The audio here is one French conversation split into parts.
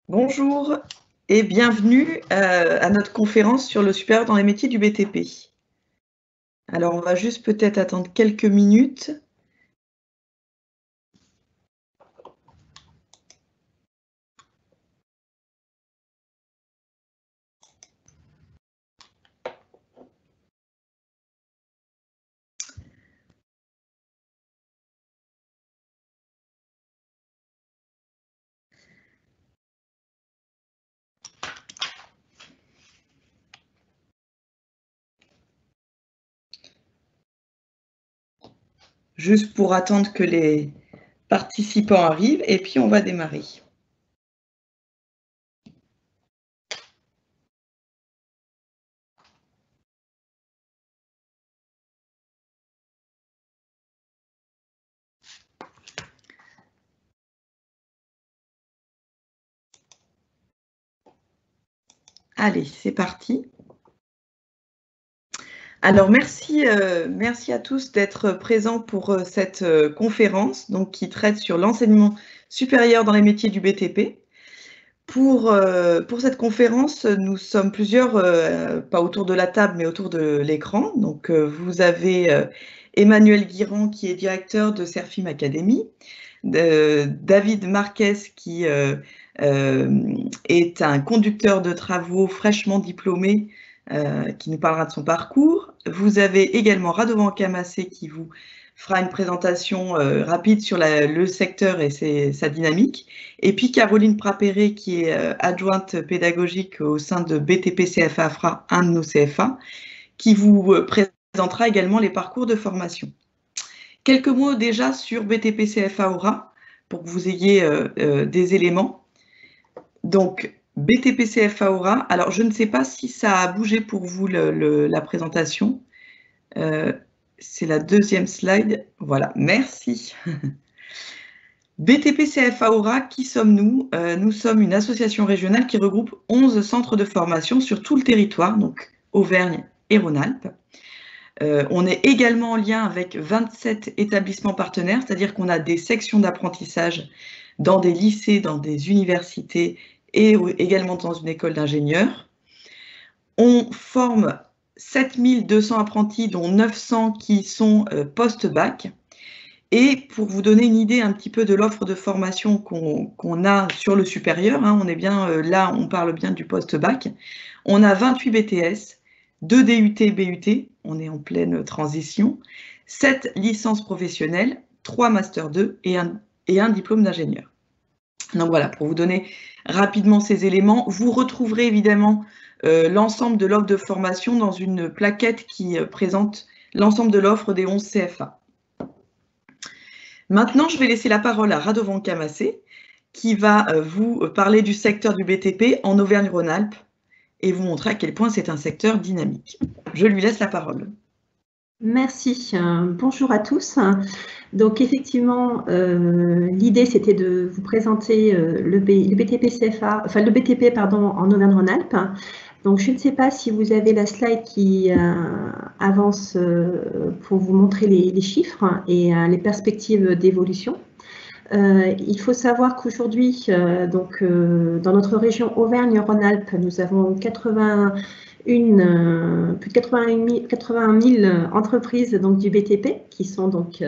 Bonjour et bienvenue à notre conférence sur le supérieur dans les métiers du BTP. Alors, on va juste peut-être attendre quelques minutes. Juste pour attendre que les participants arrivent et puis on va démarrer. Allez, c'est parti. Alors, merci à tous d'être présents pour cette conférence donc, qui traite sur l'enseignement supérieur dans les métiers du BTP. Pour cette conférence, nous sommes plusieurs, pas autour de la table, mais autour de l'écran. Donc, vous avez Emmanuel Guirand, qui est directeur de Serfim Academy, David Marquez, qui est un conducteur de travaux fraîchement diplômé, qui nous parlera de son parcours. Vous avez également Radovan Kamassé, qui vous fera une présentation rapide sur le secteur et sa dynamique. Et puis Caroline Prapéré, qui est adjointe pédagogique au sein de BTP CFA AFRA, un de nos CFA, qui vous présentera également les parcours de formation. Quelques mots déjà sur BTP CFA Aura, pour que vous ayez des éléments. Donc, BTP CFA Aura, alors je ne sais pas si ça a bougé pour vous la présentation. C'est la deuxième slide. Voilà, merci. BTP CFA Aura, qui sommes-nous? Nous sommes une association régionale qui regroupe 11 centres de formation sur tout le territoire, donc Auvergne et Rhône-Alpes. On est également en lien avec 27 établissements partenaires, c'est-à-dire qu'on a des sections d'apprentissage dans des lycées, dans des universités et également dans une école d'ingénieurs. On forme 7200 apprentis, dont 900 qui sont post-bac. Et pour vous donner une idée un petit peu de l'offre de formation qu'on a sur le supérieur, on est bien là, on parle bien du post-bac. On a 28 BTS, 2 DUT, BUT, on est en pleine transition, 7 licences professionnelles, 3 Master 2 et un diplôme d'ingénieur. Donc voilà, pour vous donner rapidement ces éléments, vous retrouverez évidemment l'ensemble de l'offre de formation dans une plaquette qui présente l'ensemble de l'offre des 11 CFA. Maintenant, je vais laisser la parole à Radovan Kamassé, qui va vous parler du secteur du BTP en Auvergne-Rhône-Alpes et vous montrer à quel point c'est un secteur dynamique. Je lui laisse la parole. Merci. Bonjour à tous. Donc effectivement, l'idée c'était de vous présenter le BTP CFA, enfin le BTP pardon, en Auvergne-Rhône-Alpes. Donc je ne sais pas si vous avez la slide qui avance pour vous montrer les chiffres et les perspectives d'évolution. Il faut savoir qu'aujourd'hui, dans notre région Auvergne-Rhône-Alpes, nous avons plus de 81 000 entreprises donc, du BTP qui sont donc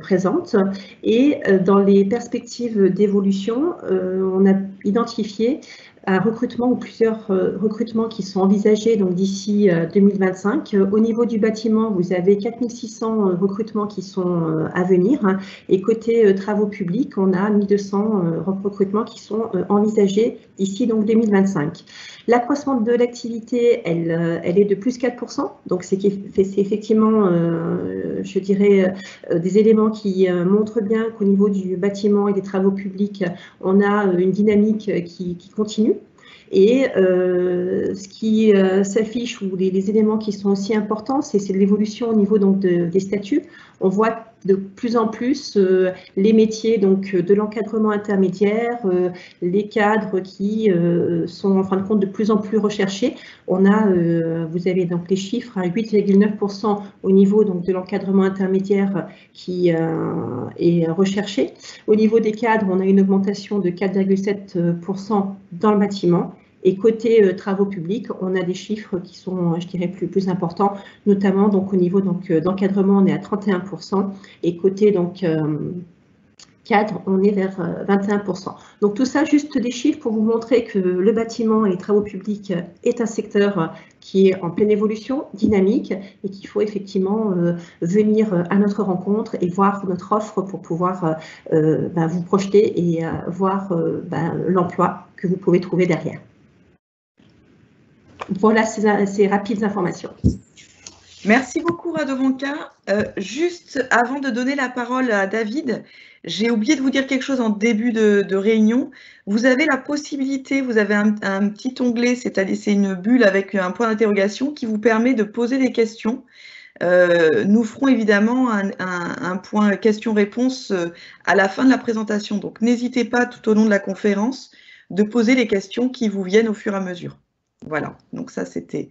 présentes. Et dans les perspectives d'évolution, on a identifié un recrutement ou plusieurs recrutements qui sont envisagés d'ici 2025. Au niveau du bâtiment, vous avez 4600 recrutements qui sont à venir. Et côté travaux publics, on a 1200 recrutements qui sont envisagés d'ici 2025. L'accroissement de l'activité, elle est de plus 4%. Donc c'est effectivement, je dirais, des éléments qui montrent bien qu'au niveau du bâtiment et des travaux publics, on a une dynamique qui continue. Et ce qui s'affiche, ou les éléments qui sont aussi importants, c'est l'évolution au niveau des statuts. On voit de plus en plus les métiers donc, de l'encadrement intermédiaire, les cadres qui sont en fin de compte de plus en plus recherchés. On a, vous avez donc les chiffres, à 8,9% au niveau donc, de l'encadrement intermédiaire qui est recherché. Au niveau des cadres, on a une augmentation de 4,7% dans le bâtiment. Et côté travaux publics, on a des chiffres qui sont, je dirais, plus importants, notamment donc, au niveau d'encadrement, on est à 31%, et côté donc, cadre, on est vers 21%. Donc tout ça, juste des chiffres pour vous montrer que le bâtiment et les travaux publics est un secteur qui est en pleine évolution, dynamique, et qu'il faut effectivement venir à notre rencontre et voir notre offre pour pouvoir vous projeter et voir l'emploi que vous pouvez trouver derrière. Voilà ces rapides informations. Merci beaucoup, Radovanka. Juste avant de donner la parole à David, j'ai oublié de vous dire quelque chose en début de réunion. Vous avez la possibilité, vous avez un petit onglet, c'est-à-dire c'est une bulle avec un point d'interrogation qui vous permet de poser des questions. Nous ferons évidemment un point questions-réponses à la fin de la présentation. Donc, n'hésitez pas tout au long de la conférence de poser les questions qui vous viennent au fur et à mesure. Voilà, donc ça c'était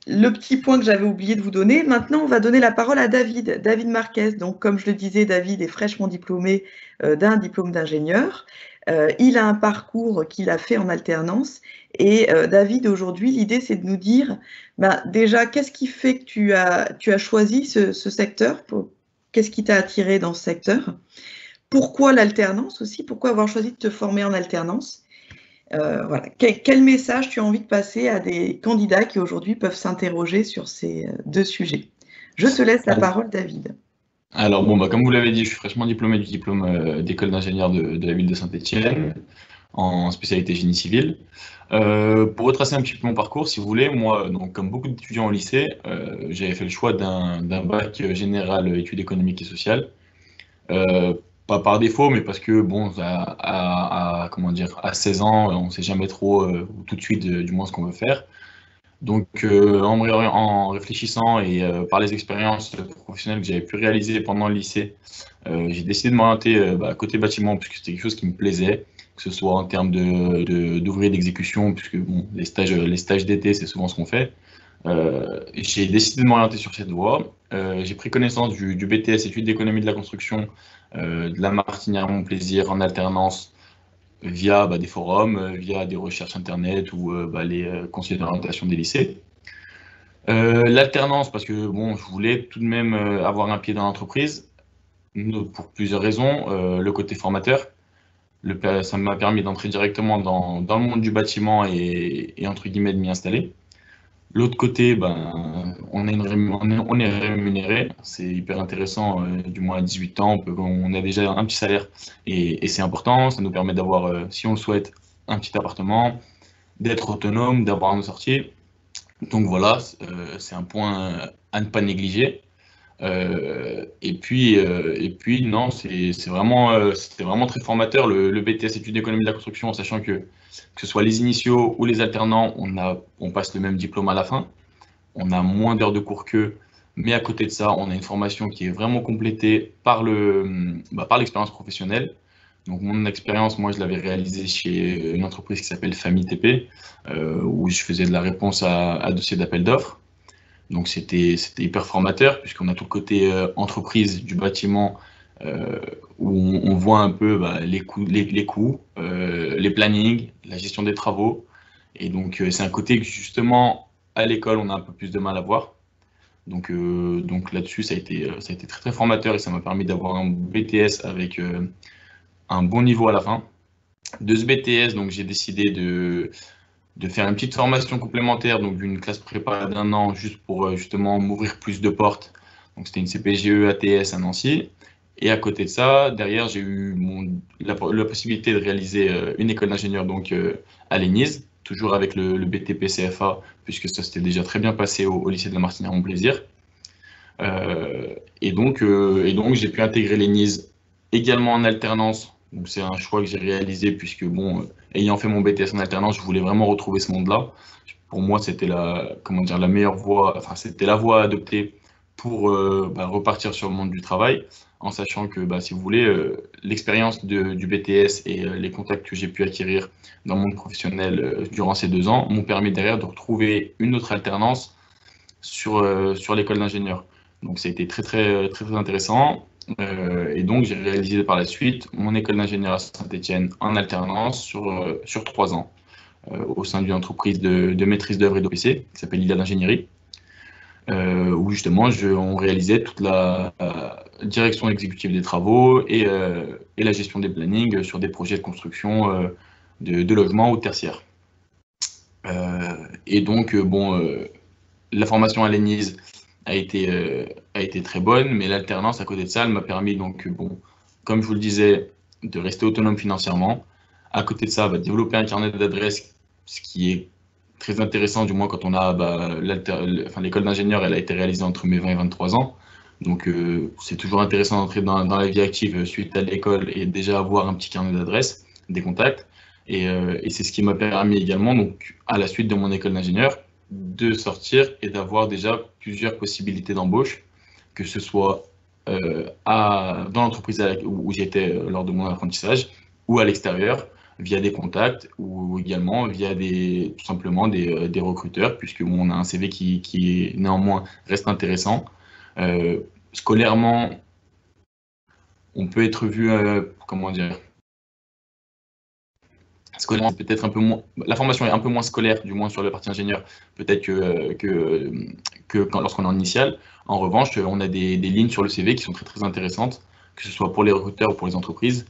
le petit point que j'avais oublié de vous donner. Maintenant, on va donner la parole à David Marquez. Donc, comme je le disais, David est fraîchement diplômé d'un diplôme d'ingénieur. Il a un parcours qu'il a fait en alternance. Et David, aujourd'hui, l'idée, c'est de nous dire, déjà, qu'est-ce qui fait que tu as choisi ce secteur? Qu'est-ce qui t'a attiré dans ce secteur? Pourquoi l'alternance aussi? Pourquoi avoir choisi de te former en alternance? Voilà. Quel message tu as envie de passer à des candidats qui aujourd'hui peuvent s'interroger sur ces deux sujets? Je te laisse la parole, David. Alors bon, comme vous l'avez dit, je suis fraîchement diplômé du diplôme d'école d'ingénieur de la ville de Saint-Étienne en spécialité génie civil. Pour retracer un petit peu mon parcours, si vous voulez, moi, donc, comme beaucoup d'étudiants au lycée, j'avais fait le choix d'un bac général études économiques et sociales. Pas par défaut, mais parce que, bon, comment dire, à 16 ans, on ne sait jamais trop, tout de suite, du moins, ce qu'on veut faire. Donc, en réfléchissant et par les expériences professionnelles que j'avais pu réaliser pendant le lycée, j'ai décidé de m'orienter côté bâtiment, puisque c'était quelque chose qui me plaisait, que ce soit en termes d'ouvrier d'exécution, puisque bon, les stages d'été, c'est souvent ce qu'on fait. J'ai décidé de m'orienter sur cette voie. J'ai pris connaissance du BTS, études d'économie de la construction, de la Martinière Montplaisir en alternance via des forums, via des recherches internet ou les conseillers d'orientation des lycées. L'alternance, parce que bon, je voulais tout de même avoir un pied dans l'entreprise, pour plusieurs raisons. Le côté formateur, ça m'a permis d'entrer directement dans le monde du bâtiment et entre guillemets de m'y installer. L'autre côté, on est rémunéré, c'est hyper intéressant, du moins à 18 ans, on a déjà un petit salaire et c'est important, ça nous permet d'avoir, si on le souhaite, un petit appartement, d'être autonome, d'avoir nos sorties. Donc voilà, c'est un point à ne pas négliger. Et puis non, c'était vraiment très formateur, le BTS études d'économie de la construction, en sachant que ce soit les initiaux ou les alternants, on passe le même diplôme à la fin. On a moins d'heures de cours qu'eux, mais à côté de ça, on a une formation qui est vraiment complétée par l'expérience professionnelle. Donc mon expérience, moi, je l'avais réalisée chez une entreprise qui s'appelle Famille TP, où je faisais de la réponse à dossier d'appel d'offres. Donc c'était hyper formateur, puisqu'on a tout le côté entreprise du bâtiment, où on voit un peu les coûts, les plannings, la gestion des travaux. Et donc c'est un côté que justement à l'école on a un peu plus de mal à voir. Donc là-dessus ça a été très très formateur et ça m'a permis d'avoir un BTS avec un bon niveau à la fin. De ce BTS, donc j'ai décidé de faire une petite formation complémentaire, donc d'une classe prépa d'1 an, juste pour justement m'ouvrir plus de portes. Donc c'était une CPGE ATS à Nancy. Et à côté de ça, derrière, j'ai eu la possibilité de réaliser une école d'ingénieur donc à l'ENISE, toujours avec le BTP CFA, puisque ça s'était déjà très bien passé au lycée de la Martinière Montplaisir. Et donc j'ai pu intégrer l'ENISE également en alternance. Donc c'est un choix que j'ai réalisé, puisque bon, ayant fait mon BTS en alternance, je voulais vraiment retrouver ce monde-là. Pour moi, c'était la meilleure voie, enfin c'était la voie à adopter pour repartir sur le monde du travail, en sachant que, si vous voulez, l'expérience du BTS et les contacts que j'ai pu acquérir dans le monde professionnel durant ces 2 ans m'ont permis derrière de retrouver une autre alternance sur l'école d'ingénieur. Donc ça a été très, très, très, très intéressant. Et donc j'ai réalisé par la suite mon école d'ingénieur à Saint-Étienne en alternance sur 3 ans, au sein d'une entreprise de maîtrise d'œuvre et d'OPC qui s'appelle Iliad d'ingénierie. Où justement on réalisait toute la direction exécutive des travaux et la gestion des plannings sur des projets de construction de logements ou de tertiaires. Et donc, la formation à l'ENISE a été très bonne, mais l'alternance à côté de ça, elle m'a permis, donc, comme je vous le disais, de rester autonome financièrement. À côté de ça, développer un carnet d'adresses, ce qui est très intéressant, du moins quand on a l'école d'ingénieur, elle a été réalisée entre mes 20 et 23 ans. Donc c'est toujours intéressant d'entrer dans la vie active suite à l'école et déjà avoir un petit carnet d'adresses, des contacts. Et c'est ce qui m'a permis également, donc à la suite de mon école d'ingénieur, de sortir et d'avoir déjà plusieurs possibilités d'embauche, que ce soit dans l'entreprise où j'étais lors de mon apprentissage ou à l'extérieur, via des contacts ou également via tout simplement des recruteurs, puisque on a un CV qui néanmoins reste intéressant. Scolairement, on peut être vu, comment dire, scolairement, peut-être un peu moins, la formation est un peu moins scolaire, du moins sur la partie ingénieur, peut-être que lorsqu'on est en initiale. En revanche, on a des lignes sur le CV qui sont très très intéressantes, que ce soit pour les recruteurs ou pour les entreprises.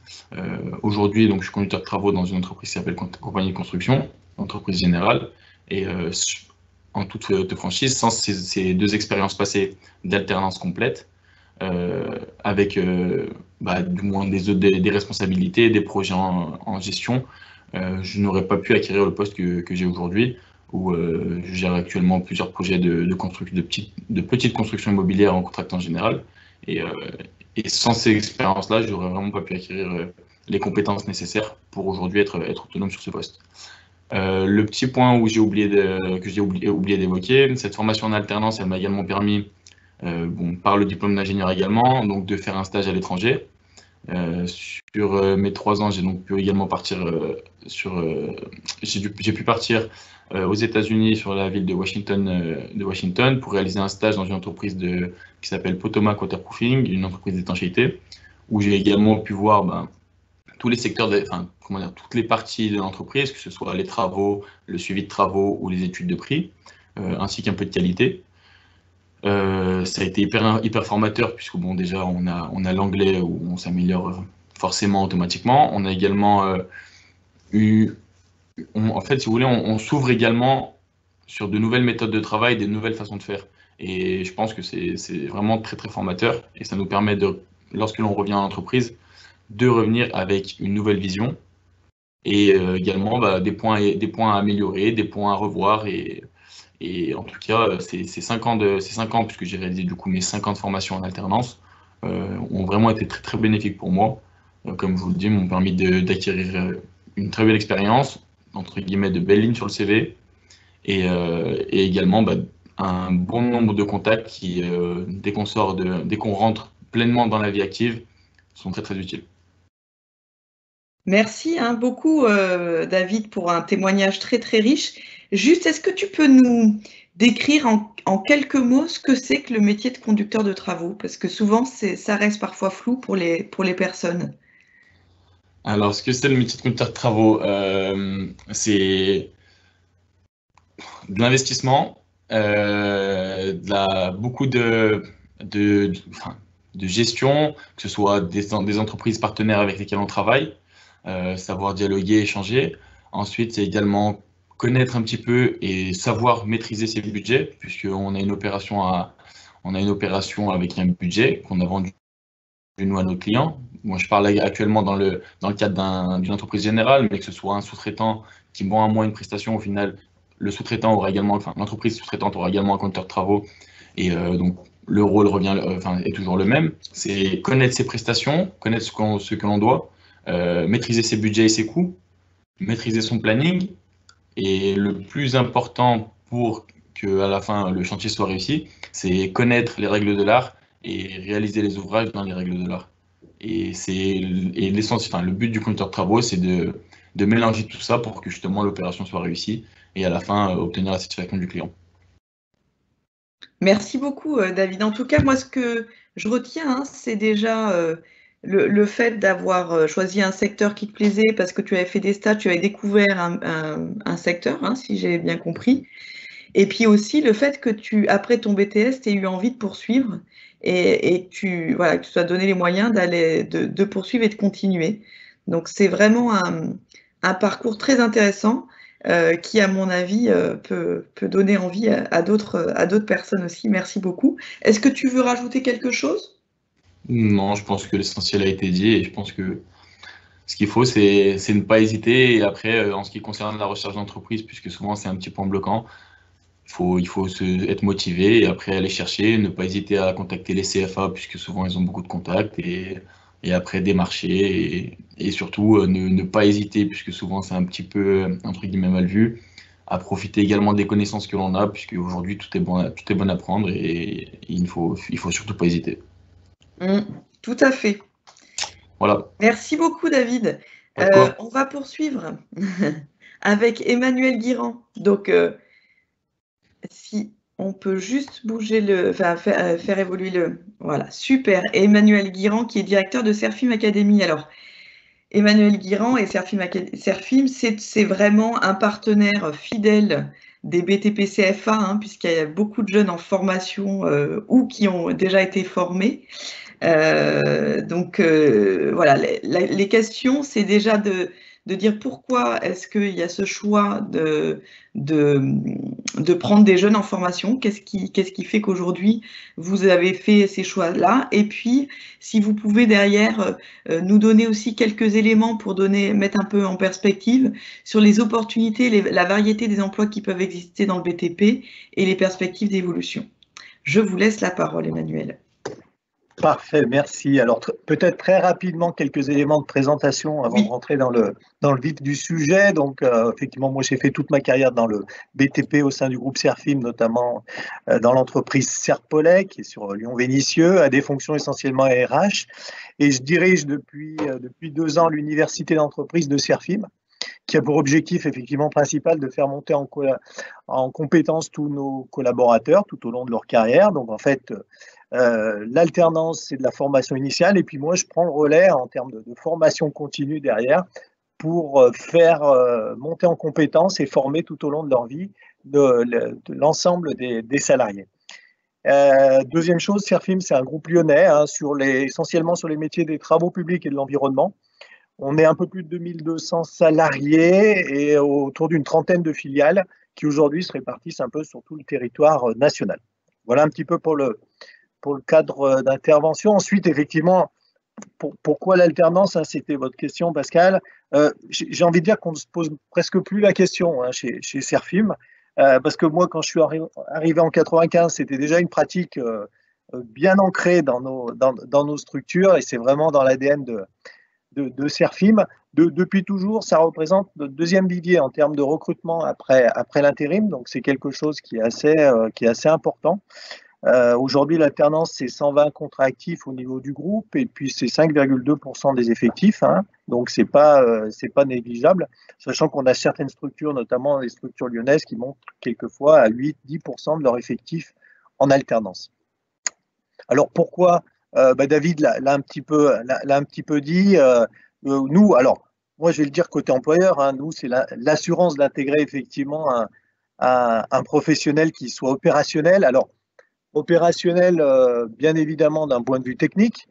Aujourd'hui, donc, je suis conducteur de travaux dans une entreprise qui s'appelle Compagnie de Construction, entreprise générale, et en toute franchise, sans ces 2 expériences passées d'alternance complète, avec du moins des responsabilités, des projets en gestion, je n'aurais pas pu acquérir le poste que j'ai aujourd'hui, où je gère actuellement plusieurs projets de petites constructions immobilières en contractant général. Et sans ces expériences-là, je n'aurais vraiment pas pu acquérir les compétences nécessaires pour aujourd'hui être autonome sur ce poste. Le petit point que j'ai oublié d'évoquer, cette formation en alternance, elle m'a également permis, par le diplôme d'ingénieur également, donc de faire un stage à l'étranger. Sur mes 3 ans, j'ai donc pu également partir j'ai pu partir aux États-Unis, sur la ville de Washington, pour réaliser un stage dans une entreprise qui s'appelle Potomac Waterproofing, une entreprise d'étanchéité, où j'ai également pu voir tous les secteurs, toutes les parties de l'entreprise, que ce soit les travaux, le suivi de travaux ou les études de prix, ainsi qu'un peu de qualité. Ça a été hyper formateur, puisque déjà on a l'anglais où on s'améliore forcément automatiquement. On a également en fait, si vous voulez, on s'ouvre également sur de nouvelles méthodes de travail, des nouvelles façons de faire. Et je pense que c'est vraiment très très formateur, et ça nous permet lorsque l'on revient à l'entreprise, de revenir avec une nouvelle vision et également des points à améliorer, des points à revoir. Et en tout cas, ces 5 ans, puisque j'ai réalisé du coup mes 5 ans de formation en alternance, ont vraiment été très très bénéfiques pour moi. Comme je vous le dis, m'ont permis d'acquérir une très belle expérience, entre guillemets de belles lignes sur le CV, et également un bon nombre de contacts qui, dès qu'on rentre pleinement dans la vie active, sont très très utiles. Merci beaucoup David pour un témoignage très très riche. Juste, est-ce que tu peux nous décrire en quelques mots ce que c'est que le métier de conducteur de travaux? Parce que souvent, ça reste parfois flou pour les personnes. Alors, ce que c'est le métier de conducteur de travaux, c'est de l'investissement, beaucoup de gestion, que ce soit des entreprises partenaires avec lesquelles on travaille, savoir dialoguer, échanger. Ensuite, c'est également connaître un petit peu et savoir maîtriser ses budgets, puisqu'on a une opération avec un budget qu'on a vendu nous à nos clients. Moi, je parle actuellement dans le cadre d'une entreprise générale, mais que ce soit un sous-traitant qui vend à moi une prestation, au final, l'entreprise sous-traitante aura également un conducteur de travaux, et donc le rôle est toujours le même. C'est connaître ses prestations, connaître ce que l'on doit, maîtriser ses budgets et ses coûts, maîtriser son planning, et le plus important pour qu'à la fin le chantier soit réussi, c'est connaître les règles de l'art et réaliser les ouvrages dans les règles de l'art. Et l'essence, enfin, le but du conducteur de travaux, c'est de mélanger tout ça pour que justement l'opération soit réussie et à la fin obtenir la satisfaction du client. Merci beaucoup, David. En tout cas, moi, ce que je retiens, hein, c'est déjà le fait d'avoir choisi un secteur qui te plaisait parce que tu avais fait des stages, tu avais découvert un secteur, hein, si j'ai bien compris. Et puis aussi le fait que après ton BTS, tu aies eu envie de poursuivre et voilà, que tu sois donné les moyens de poursuivre et de continuer. Donc, c'est vraiment un parcours très intéressant qui, à mon avis, peut donner envie à d'autres personnes aussi. Merci beaucoup. Est-ce que tu veux rajouter quelque chose? Non, je pense que l'essentiel a été dit et je pense que ce qu'il faut, c'est ne pas hésiter. Et après, en ce qui concerne la recherche d'entreprise, puisque souvent c'est un petit point bloquant, il faut être motivé et après aller chercher, ne pas hésiter à contacter les CFA, puisque souvent ils ont beaucoup de contacts, et après démarcher, et surtout ne pas hésiter, puisque souvent c'est un petit peu, entre guillemets, mal vu, à profiter également des connaissances que l'on a, puisque aujourd'hui tout est bon à prendre et il faut surtout pas hésiter. Tout à fait. Voilà. Merci beaucoup, David. On va poursuivre avec Emmanuel Guirand. Donc, si on peut juste bouger faire évoluer voilà, super. Emmanuel Guirand, qui est directeur de Serfim Academy. Alors, Emmanuel Guirand et Serfim, c'est vraiment un partenaire fidèle des BTP CFA, hein, puisqu'il y a beaucoup de jeunes en formation ou qui ont déjà été formés. Donc, voilà, les questions, c'est déjà de dire pourquoi est-ce qu'il y a ce choix de prendre des jeunes en formation, qu'est-ce qui fait qu'aujourd'hui vous avez fait ces choix-là, et puis si vous pouvez derrière nous donner aussi quelques éléments pour mettre un peu en perspective sur les opportunités, la variété des emplois qui peuvent exister dans le BTP et les perspectives d'évolution. Je vous laisse la parole, Emmanuel. Parfait, merci. Alors peut-être très rapidement quelques éléments de présentation avant de rentrer dans le vif du sujet. Donc effectivement, moi j'ai fait toute ma carrière dans le BTP au sein du groupe Serfim, notamment dans l'entreprise Serpollet qui est sur Lyon-Vénissieux, à des fonctions essentiellement RH. Et je dirige depuis 2 ans l'université d'entreprise de Serfim, qui a pour objectif effectivement principal de faire monter en compétence tous nos collaborateurs tout au long de leur carrière. Donc en fait, l'alternance, c'est de la formation initiale, et puis moi, je prends le relais en termes de formation continue derrière pour faire monter en compétences et former tout au long de leur vie de l'ensemble des salariés. Deuxième chose, Serfim, c'est un groupe lyonnais, hein, essentiellement sur les métiers des travaux publics et de l'environnement. On est un peu plus de 2200 salariés et autour d'une trentaine de filiales qui aujourd'hui se répartissent un peu sur tout le territoire national. Voilà un petit peu pour le cadre d'intervention. Ensuite, effectivement, pourquoi l'alternance, hein, c'était votre question, Pascal. J'ai envie de dire qu'on ne se pose presque plus la question, hein, chez Serfim, parce que moi, quand je suis arrivé en 95, c'était déjà une pratique bien ancrée dans nos structures, et c'est vraiment dans l'ADN de Serfim. Depuis toujours, ça représente notre deuxième vivier en termes de recrutement après l'intérim, donc c'est quelque chose qui est assez important. Aujourd'hui, l'alternance, c'est 120 contrats actifs au niveau du groupe, et puis c'est 5,2% des effectifs, hein, donc c'est pas négligeable, sachant qu'on a certaines structures, notamment les structures lyonnaises, qui montent quelquefois à 8-10% de leur effectif en alternance. Alors pourquoi David l'a un petit peu dit. Nous, alors moi je vais le dire côté employeur, hein, nous c'est l'assurance d'intégrer effectivement un professionnel qui soit opérationnel. Alors opérationnel, bien évidemment d'un point de vue technique,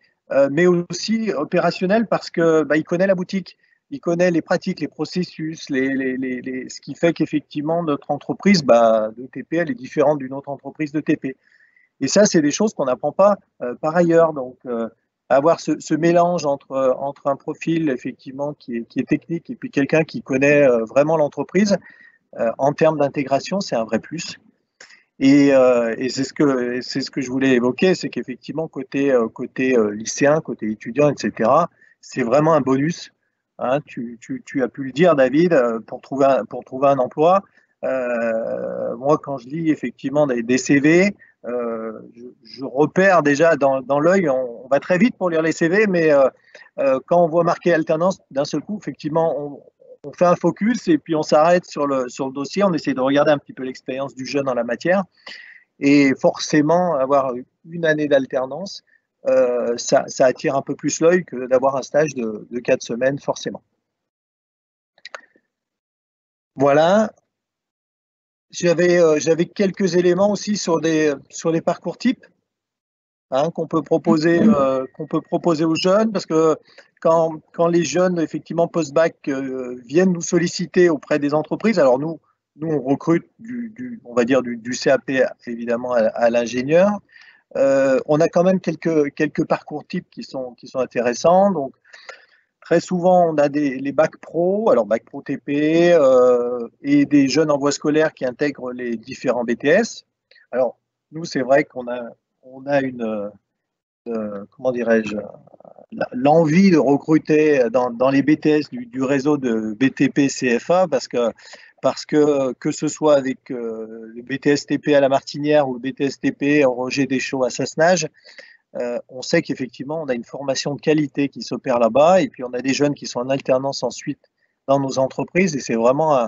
mais aussi opérationnel parce que il connaît la boutique, il connaît les pratiques, les processus, ce qui fait qu'effectivement notre entreprise de TP, elle est différente d'une autre entreprise de TP. Et ça, c'est des choses qu'on n'apprend pas par ailleurs. Donc, avoir ce mélange entre un profil effectivement qui est technique et puis quelqu'un qui connaît vraiment l'entreprise, en termes d'intégration, c'est un vrai plus. Et c'est ce que je voulais évoquer, c'est qu'effectivement, côté lycéen, côté étudiant, etc., c'est vraiment un bonus. Hein, tu as pu le dire, David, pour trouver un emploi. Moi, quand je lis effectivement des CV, je repère déjà dans l'œil, on va très vite pour lire les CV, mais quand on voit marqué alternance, d'un seul coup, effectivement, on fait un focus et puis on s'arrête sur le dossier, on essaie de regarder un petit peu l'expérience du jeune en la matière. Et forcément, avoir une année d'alternance, ça attire un peu plus l'œil que d'avoir un stage de 4 semaines, forcément. Voilà. J'avais quelques éléments aussi sur les parcours types, hein, qu'on peut proposer aux jeunes, parce que quand les jeunes, effectivement, post-bac, viennent nous solliciter auprès des entreprises, alors nous on recrute on va dire du CAP évidemment à l'ingénieur. On a quand même quelques parcours types qui sont intéressants. Donc, très souvent, on a les bacs pro, alors bac pro TP, et des jeunes en voie scolaire qui intègrent les différents BTS. Alors, nous, c'est vrai qu'on a une, comment dirais-je, l'envie de recruter dans les BTS du réseau de BTP CFA, parce que ce soit avec le BTS TP à la Martinière ou le BTS TP Roger Deschaux à Sassenage, on sait qu'effectivement, on a une formation de qualité qui s'opère là-bas, et puis on a des jeunes qui sont en alternance ensuite dans nos entreprises, et c'est vraiment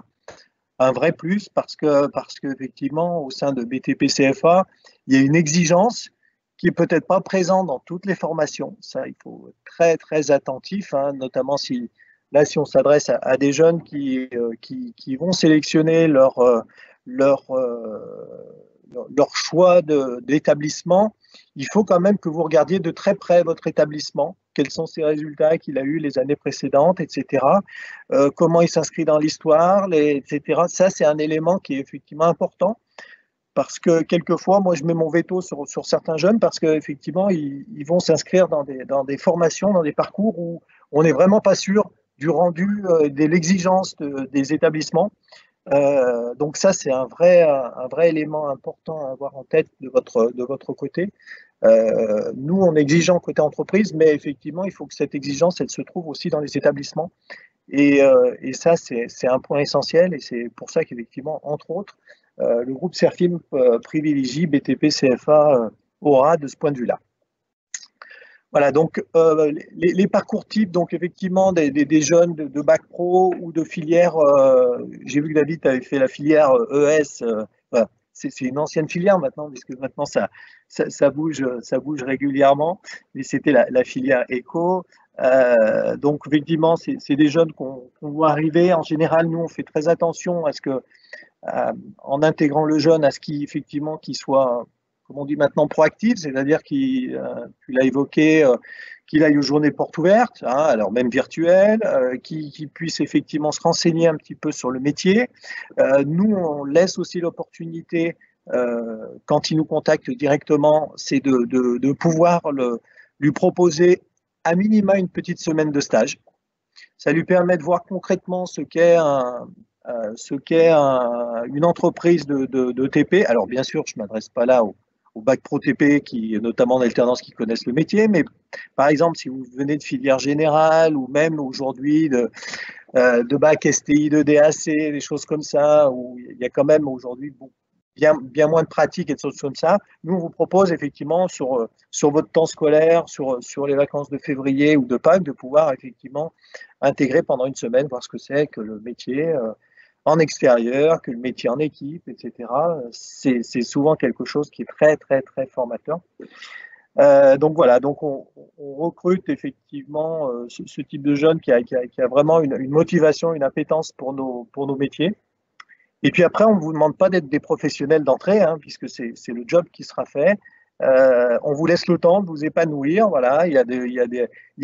un vrai plus parce que effectivement, au sein de BTP CFA, il y a une exigence qui est peut-être pas présente dans toutes les formations. Ça, il faut être très, très attentif, hein, notamment si on s'adresse à des jeunes qui vont sélectionner leur choix d'établissement. Il faut quand même que vous regardiez de très près votre établissement, quels sont ses résultats qu'il a eu les années précédentes, etc. Comment il s'inscrit dans l'histoire, etc. Ça, c'est un élément qui est effectivement important, parce que quelquefois, moi, je mets mon veto sur certains jeunes, parce qu'effectivement, ils vont s'inscrire dans des formations, dans des parcours où on n'est vraiment pas sûr du rendu, de l'exigence des établissements. Donc ça, c'est un vrai élément important à avoir en tête de votre côté. Nous, on est exigeant côté entreprise, mais effectivement, il faut que cette exigence, elle se trouve aussi dans les établissements. Et ça, c'est un point essentiel, et c'est pour ça qu'effectivement, entre autres, le groupe Serfim privilégie BTP CFA Aura de ce point de vue-là. Voilà, donc les parcours types, donc effectivement des jeunes de bac pro ou de filière, j'ai vu que David avait fait la filière ES, voilà, c'est une ancienne filière maintenant, puisque maintenant ça bouge régulièrement, mais c'était la filière éco. Donc effectivement, c'est des jeunes qu'on voit arriver. En général, nous on fait très attention à ce que, en intégrant le jeune, à ce qu'il soit, comme on dit maintenant, proactif, c'est-à-dire tu l'as évoqué, qu'il aille aux journées portes ouvertes, hein, alors même virtuelles, qu'il puisse effectivement se renseigner un petit peu sur le métier. Nous, on laisse aussi l'opportunité, quand il nous contacte directement, c'est de pouvoir lui proposer à minima une petite semaine de stage. Ça lui permet de voir concrètement ce qu'est une entreprise de TP. Alors bien sûr, je ne m'adresse pas là au bac pro TP, notamment en alternance, qui connaissent le métier, mais par exemple, si vous venez de filière générale ou même aujourd'hui de bac STI, de DAC, des choses comme ça, où il y a quand même aujourd'hui bien moins de pratiques et de choses comme ça, nous on vous propose effectivement sur votre temps scolaire, sur les vacances de février ou de Pâques, de pouvoir effectivement intégrer pendant une semaine, voir ce que c'est que le métier en extérieur, que le métier en équipe, etc. C'est souvent quelque chose qui est très, très, très formateur. Donc voilà, donc on recrute effectivement ce type de jeune qui a vraiment une motivation, une appétence pour nos métiers. Et puis après, on ne vous demande pas d'être des professionnels d'entrée, hein, puisque c'est le job qui sera fait. On vous laisse le temps de vous épanouir. Voilà, il y a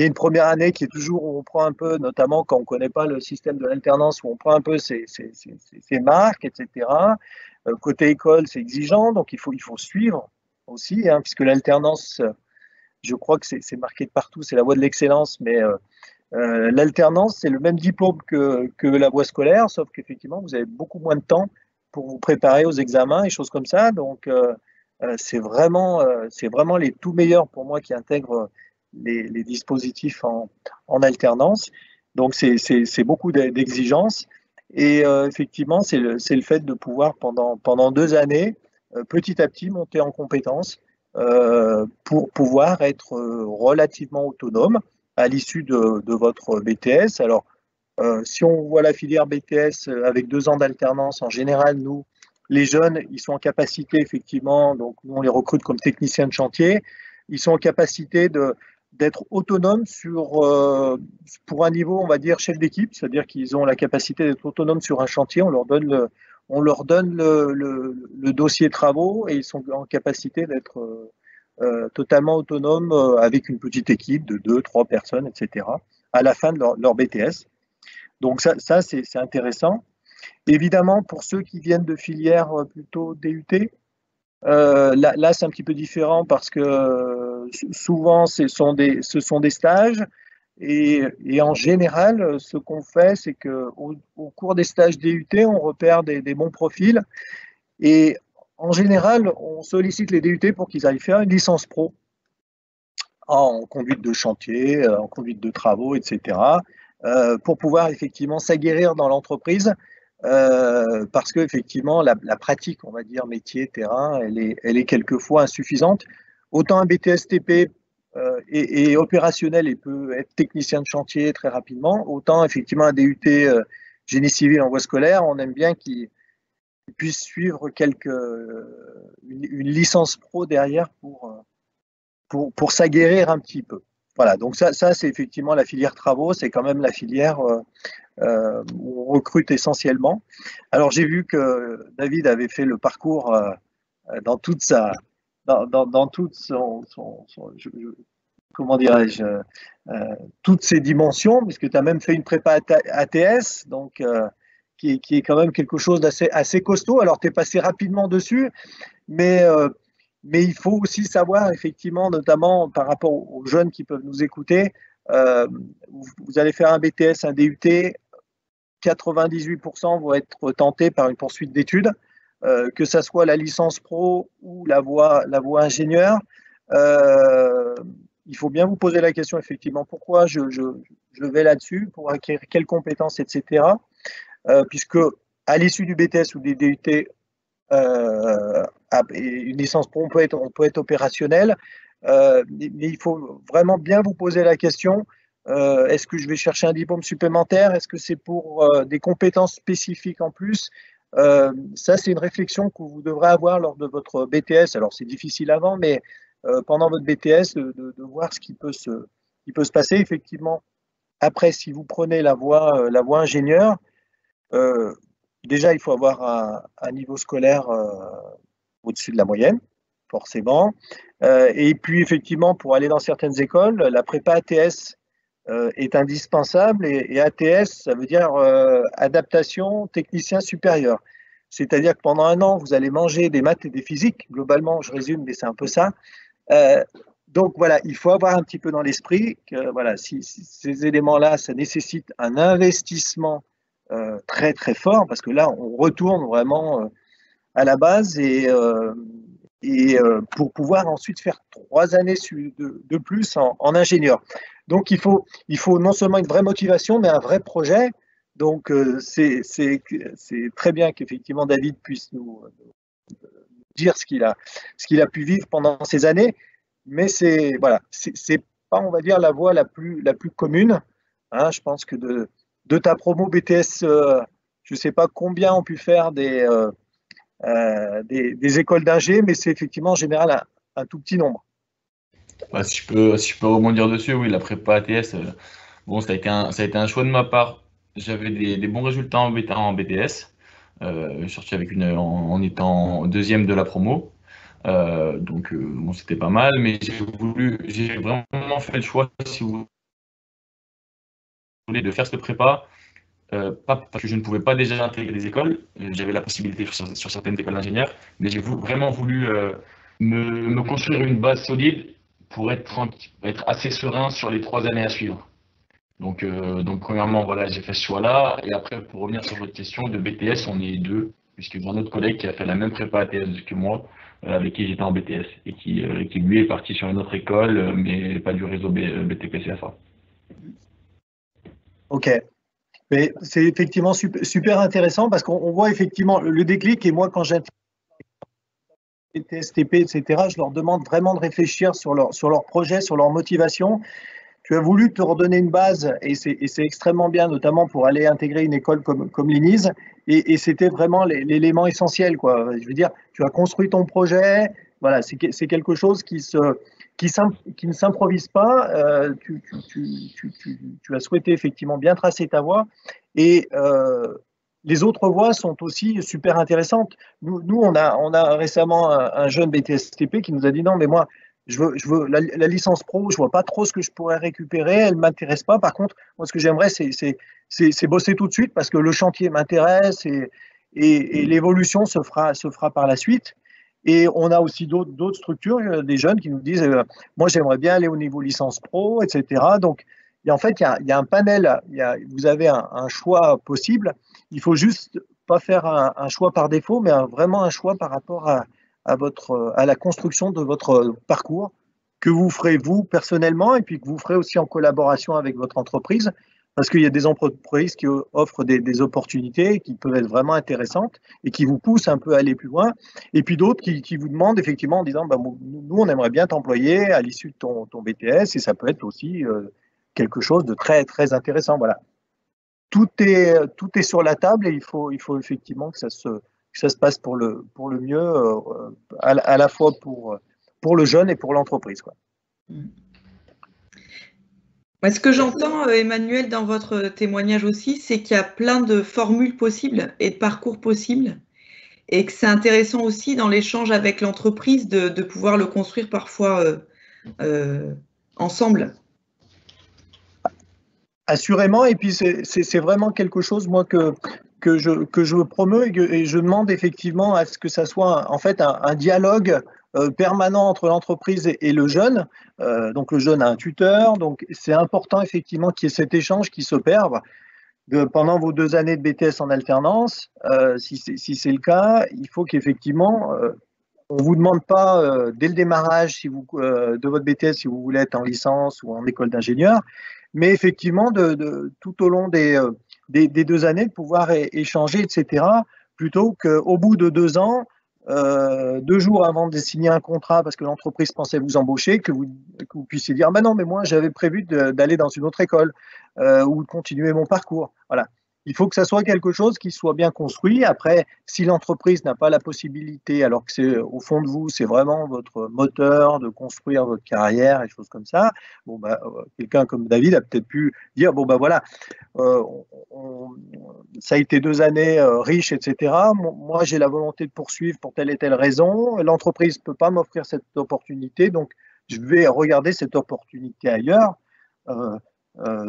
une première année qui est toujours où on prend un peu, notamment quand on ne connaît pas le système de l'alternance, où on prend un peu ses marques, etc. Côté école, c'est exigeant, donc il faut suivre aussi, hein, puisque l'alternance, je crois que c'est marqué de partout, c'est la voie de l'excellence, mais l'alternance, c'est le même diplôme que la voie scolaire, sauf qu'effectivement, vous avez beaucoup moins de temps pour vous préparer aux examens et choses comme ça. Donc, c'est vraiment les tout meilleurs pour moi qui intègrent les dispositifs en alternance. Donc, c'est beaucoup d'exigences. Et effectivement, c'est le fait de pouvoir pendant 2 années, petit à petit, monter en compétences pour pouvoir être relativement autonome à l'issue de votre BTS. Alors, si on voit la filière BTS avec 2 ans d'alternance, en général, nous, les jeunes, ils sont en capacité, effectivement, donc nous, on les recrute comme techniciens de chantier, ils sont en capacité d'être autonomes pour un niveau, on va dire, chef d'équipe, c'est-à-dire qu'ils ont la capacité d'être autonomes sur un chantier, on leur donne le dossier travaux et ils sont en capacité d'être totalement autonomes avec une petite équipe de 2-3 personnes, etc., à la fin de leur BTS. Donc ça c'est intéressant. Évidemment, pour ceux qui viennent de filières plutôt DUT, là c'est un petit peu différent parce que souvent ce sont des stages et en général, ce qu'on fait, c'est qu'au cours des stages DUT, on repère des bons profils et en général, on sollicite les DUT pour qu'ils aillent faire une licence pro en conduite de chantier, en conduite de travaux, etc., pour pouvoir effectivement s'aguerrir dans l'entreprise, parce que effectivement la pratique, on va dire métier, terrain, elle est quelquefois insuffisante. Autant un BTS-TP est opérationnel et peut être technicien de chantier très rapidement, autant effectivement un DUT génie civil en voie scolaire, on aime bien qu'il puisse suivre une licence pro derrière pour s'aguerrir un petit peu. Voilà, donc ça c'est effectivement la filière travaux, c'est quand même la filière où on recrute essentiellement. Alors j'ai vu que David avait fait le parcours dans toute comment dirais-je, toutes ses dimensions, puisque tu as même fait une prépa ATS, donc qui est quand même quelque chose assez costaud. Alors tu es passé rapidement dessus, mais il faut aussi savoir, effectivement, notamment par rapport aux jeunes qui peuvent nous écouter, vous allez faire un BTS, un DUT, 98% vont être tentés par une poursuite d'études, que ça soit la licence pro ou la voie ingénieur. Il faut bien vous poser la question, effectivement, pourquoi je vais là-dessus, pour acquérir quelles compétences, etc. Puisque à l'issue du BTS ou des DUT, une licence pro, on peut être opérationnel, mais il faut vraiment bien vous poser la question, est-ce que je vais chercher un diplôme supplémentaire? Est-ce que c'est pour des compétences spécifiques en plus? Ça, c'est une réflexion que vous devrez avoir lors de votre BTS. Alors, c'est difficile avant, mais pendant votre BTS, de voir ce qui peut se passer. Effectivement, après, si vous prenez la voie ingénieur, déjà, il faut avoir un niveau scolaire au-dessus de la moyenne, forcément. Et puis, effectivement, pour aller dans certaines écoles, la prépa ATS est indispensable. Et ATS, ça veut dire adaptation technicien supérieur. C'est-à-dire que pendant 1 an, vous allez manger des maths et des physiques. Globalement, je résume, mais c'est un peu ça. Donc voilà, il faut avoir un petit peu dans l'esprit que voilà, si ces éléments-là, ça nécessite un investissement très très fort, parce que là, on retourne vraiment à la base et pour pouvoir ensuite faire 3 années de plus en ingénieur. Donc il faut non seulement une vraie motivation, mais un vrai projet. Donc c'est très bien qu'effectivement David puisse nous dire ce qu'il a pu vivre pendant ces années, mais c'est pas, on va dire, la voie la plus commune. Hein, je pense que de ta promo BTS, je ne sais pas combien ont pu faire des écoles d'ingé, mais c'est effectivement en général un tout petit nombre. Bah, si je peux rebondir dessus, oui, la prépa ATS, bon, ça a été un choix de ma part. J'avais des bons résultats en BTS. Je suis sorti en étant deuxième de la promo. Donc, bon, c'était pas mal, mais j'ai vraiment fait le choix, si vous voulez, de faire cette prépa. Pas parce que je ne pouvais pas déjà intégrer des écoles, j'avais la possibilité sur certaines écoles d'ingénieurs, mais j'ai vraiment voulu me construire une base solide pour être assez serein sur les 3 années à suivre. Donc premièrement, voilà, j'ai fait ce choix-là, et après, pour revenir sur votre question, de BTS, on est 2, puisque j'ai un autre collègue qui a fait la même prépa ATS que moi, avec qui j'étais en BTS, et qui lui est parti sur une autre école, mais pas du réseau BTP CFA. Ok. Mais c'est effectivement super intéressant parce qu'on voit effectivement le déclic. Et moi, quand j'intègre les TSTP, etc., je leur demande vraiment de réfléchir sur leur projet, sur leur motivation. Tu as voulu te redonner une base et c'est extrêmement bien, notamment pour aller intégrer une école comme l'INIS. Et c'était vraiment l'élément essentiel, quoi. Je veux dire, tu as construit ton projet. Voilà, c'est quelque chose qui ne s'improvise pas. Tu as souhaité effectivement bien tracer ta voie. Et les autres voies sont aussi super intéressantes. Nous on a récemment un jeune BTSTP qui nous a dit non, mais moi, je veux la licence pro, je vois pas trop ce que je pourrais récupérer, elle m'intéresse pas. Par contre, moi, ce que j'aimerais, c'est bosser tout de suite parce que le chantier m'intéresse et l'évolution se fera par la suite. Et on a aussi d'autres structures, des jeunes qui nous disent moi, j'aimerais bien aller au niveau licence pro, etc. Donc, en fait, il y a un panel, vous avez un choix possible. Il faut juste pas faire un choix par défaut, mais vraiment un choix par rapport à la construction de votre parcours que vous ferez vous personnellement et puis que vous ferez aussi en collaboration avec votre entreprise, parce qu'il y a des entreprises qui offrent des opportunités qui peuvent être vraiment intéressantes et qui vous poussent un peu à aller plus loin, et puis d'autres qui vous demandent effectivement en disant nous on aimerait bien t'employer à l'issue de ton BTS, et ça peut être aussi quelque chose de très très intéressant. Voilà, tout est sur la table et il faut effectivement que ça se passe pour le mieux, à la fois pour le jeune et pour l'entreprise, quoi. Ce que j'entends, Emmanuel, dans votre témoignage aussi, c'est qu'il y a plein de formules possibles et de parcours possibles, et que c'est intéressant aussi dans l'échange avec l'entreprise de pouvoir le construire parfois ensemble. Assurément, et puis c'est vraiment quelque chose, moi, que je promeus et je demande effectivement à ce que ça soit en fait un dialogue permanent entre l'entreprise et le jeune. Donc le jeune a un tuteur, donc c'est important effectivement qu'il y ait cet échange qui s'opère pendant vos 2 années de BTS en alternance. Si c'est le cas, il faut qu'effectivement on ne vous demande pas dès le démarrage de votre BTS si vous voulez être en licence ou en école d'ingénieur, mais effectivement tout au long des 2 années de pouvoir échanger, etc., plutôt qu'au bout de 2 ans, 2 jours avant de signer un contrat parce que l'entreprise pensait vous embaucher, que vous puissiez dire non, mais moi j'avais prévu d'aller dans une autre école ou de continuer mon parcours. Voilà. Il faut que ça soit quelque chose qui soit bien construit. Après, si l'entreprise n'a pas la possibilité, alors que c'est au fond de vous, c'est vraiment votre moteur de construire votre carrière et choses comme ça, quelqu'un comme David a peut-être pu dire voilà, ça a été 2 années riches, etc. Moi, j'ai la volonté de poursuivre pour telle et telle raison. L'entreprise ne peut pas m'offrir cette opportunité, donc je vais regarder cette opportunité ailleurs.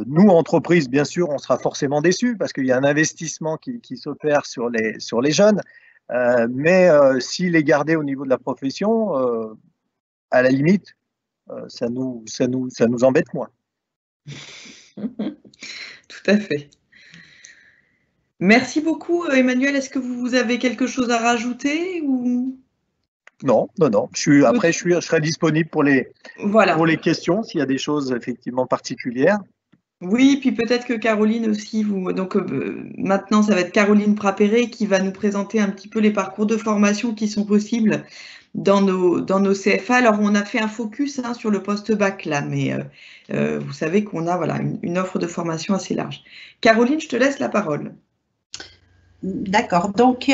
Nous, entreprise, bien sûr, on sera forcément déçus parce qu'il y a un investissement qui s'opère sur les jeunes. Mais s'il est gardé au niveau de la profession, à la limite, ça nous embête moins. Tout à fait. Merci beaucoup, Emmanuel. Est-ce que vous avez quelque chose à rajouter ou... Non. Je serai disponible pour les questions s'il y a des choses effectivement particulières. Oui, puis peut-être que Caroline aussi, donc maintenant ça va être Caroline Prapéré qui va nous présenter un petit peu les parcours de formation qui sont possibles dans nos CFA. Alors on a fait un focus sur le post-bac là, mais vous savez qu'on a une offre de formation assez large. Caroline, je te laisse la parole. D'accord, donc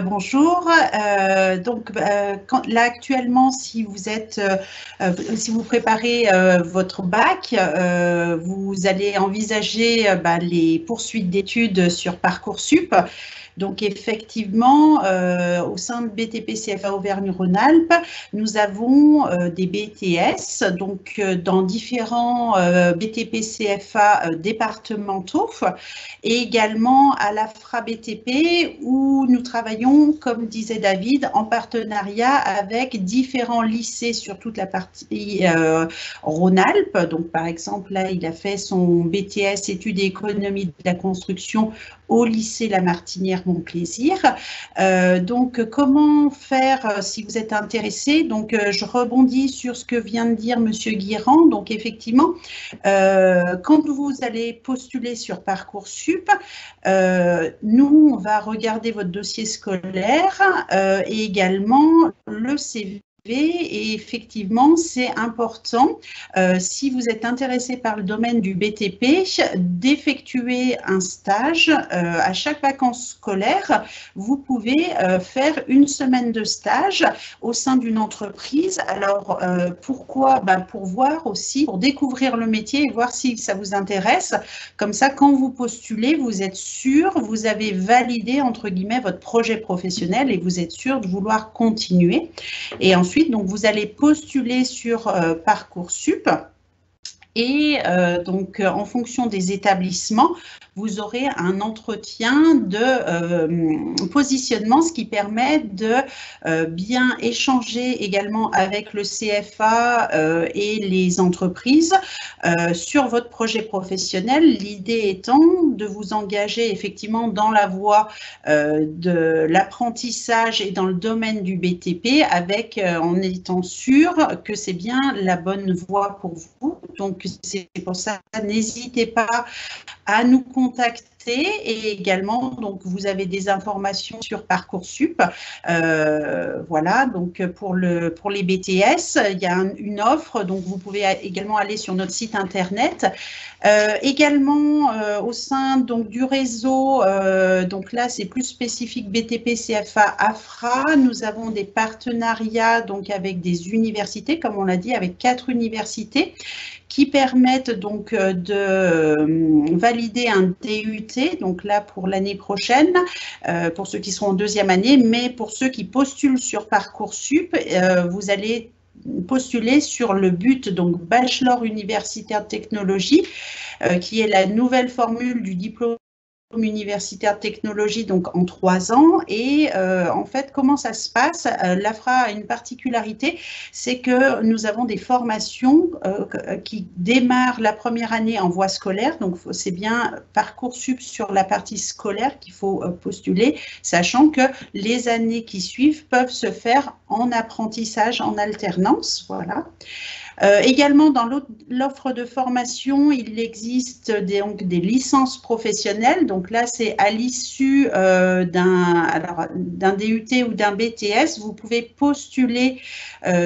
bonjour. Là actuellement, si vous préparez votre bac, vous allez envisager les poursuites d'études sur Parcoursup. Donc effectivement, au sein de BTP CFA Auvergne-Rhône-Alpes, nous avons des BTS, donc dans différents BTP CFA départementaux, et également à l'AFRA BTP où nous travaillons, comme disait David, en partenariat avec différents lycées sur toute la partie Rhône-Alpes. Donc, par exemple, là, il a fait son BTS études et économie de la construction au lycée La Martinière-Montplaisir. Donc, comment faire si vous êtes intéressé? Donc, je rebondis sur ce que vient de dire Monsieur Guirand. Donc, effectivement, quand vous allez postuler sur Parcoursup, nous, on va regarder votre dossier scolaire et également le CV. Et effectivement, c'est important, si vous êtes intéressé par le domaine du BTP, d'effectuer un stage à chaque vacances scolaires. Vous pouvez faire une semaine de stage au sein d'une entreprise. Alors, pourquoi? Pour voir aussi, pour découvrir le métier et voir si ça vous intéresse. Comme ça, quand vous postulez, vous êtes sûr, vous avez validé, entre guillemets, votre projet professionnel et vous êtes sûr de vouloir continuer. Et ensuite, donc, vous allez postuler sur Parcoursup et donc, en fonction des établissements, vous aurez un entretien de positionnement, ce qui permet de bien échanger également avec le CFA et les entreprises sur votre projet professionnel. L'idée étant de vous engager effectivement dans la voie de l'apprentissage et dans le domaine du BTP avec, en étant sûr que c'est bien la bonne voie pour vous. Donc, c'est pour ça, n'hésitez pas à nous contacter. Et également, donc, vous avez des informations sur Parcoursup. Voilà, donc pour les BTS, il y a une offre, donc vous pouvez également aller sur notre site internet. Également, au sein donc, du réseau, donc là, c'est plus spécifique BTP, CFA, AFRA. Nous avons des partenariats donc, avec des universités, comme on l'a dit, avec 4 universités qui permettent donc de valider un DUT, donc là pour l'année prochaine, pour ceux qui seront en 2e année, mais pour ceux qui postulent sur Parcoursup, vous allez postuler sur le BUT, donc Bachelor universitaire de technologie, qui est la nouvelle formule du diplôme universitaire de technologie, donc en 3 ans. Et en fait, comment ça se passe? L'AFRA a une particularité, c'est que nous avons des formations qui démarrent la première année en voie scolaire. Donc, c'est bien Parcoursup sur la partie scolaire qu'il faut postuler, sachant que les années qui suivent peuvent se faire en apprentissage, en alternance. Voilà. Également, dans l'offre de formation, il existe des licences professionnelles. Donc là, c'est à l'issue d'un DUT ou d'un BTS, vous pouvez postuler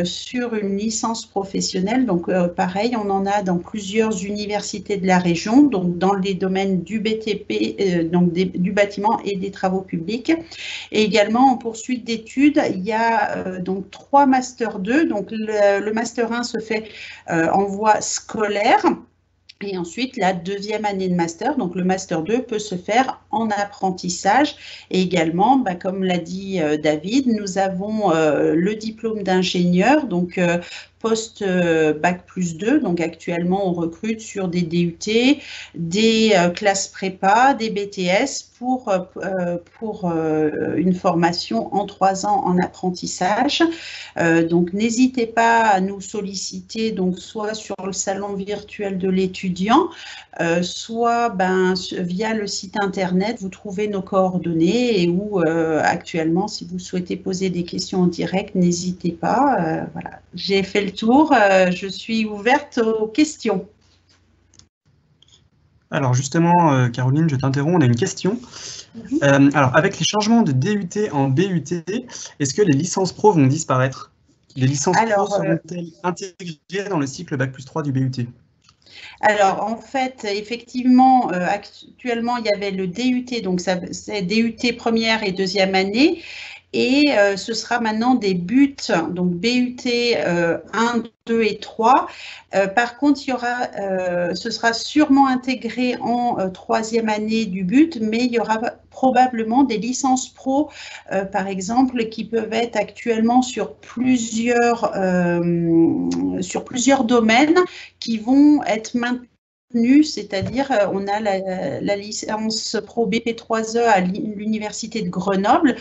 sur une licence professionnelle. Donc pareil, on en a dans plusieurs universités de la région, donc dans les domaines du BTP, donc du bâtiment et des travaux publics. Et également, en poursuite d'études, il y a donc 3 Master 2. Donc le Master 1 se fait en voie scolaire. Et ensuite, la 2e année de master, donc le master 2 peut se faire en apprentissage. Et également, comme l'a dit David, nous avons le diplôme d'ingénieur, donc post-bac plus 2, donc actuellement on recrute sur des DUT, des classes prépa, des BTS pour une formation en 3 ans en apprentissage. Donc n'hésitez pas à nous solliciter, donc soit sur le salon virtuel de l'étudiant, soit via le site internet, vous trouvez nos coordonnées et où actuellement, si vous souhaitez poser des questions en direct, n'hésitez pas. Voilà, j'ai fait le tour, je suis ouverte aux questions. Alors justement, Caroline, je t'interromps, on a une question. Alors, avec les changements de DUT en BUT, est-ce que les licences pro vont disparaître? Les licences pro seront-elles intégrées dans le cycle Bac plus 3 du BUT? Alors, en fait, effectivement, actuellement, il y avait le DUT, donc c'est DUT première et 2e année. Et ce sera maintenant des buts, donc BUT 1, 2 et 3. Par contre, ce sera sûrement intégré en 3e année du but, mais il y aura probablement des licences pro, par exemple, qui peuvent être actuellement sur plusieurs domaines qui vont être maintenus maintenue, c'est-à-dire on a la licence pro BP3E à l'Université de Grenoble,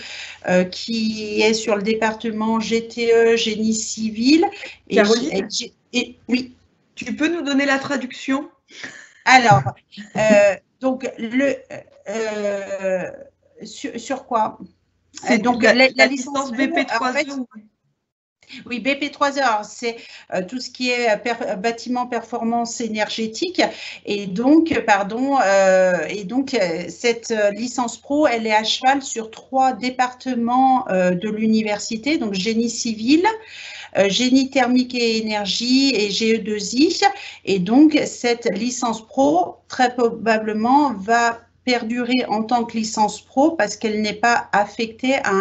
qui est sur le département GTE, génie civil. Caroline, oui. Tu peux nous donner la traduction? Alors, donc, sur quoi? C'est donc la licence BP3E. En fait, oui, BP3E, c'est tout ce qui est bâtiment performance énergétique. Et donc, cette licence pro, elle est à cheval sur 3 départements de l'université, donc génie civil, génie thermique et énergie et GE2I. Et donc, cette licence pro, très probablement, va perdurer en tant que licence pro parce qu'elle n'est pas affectée à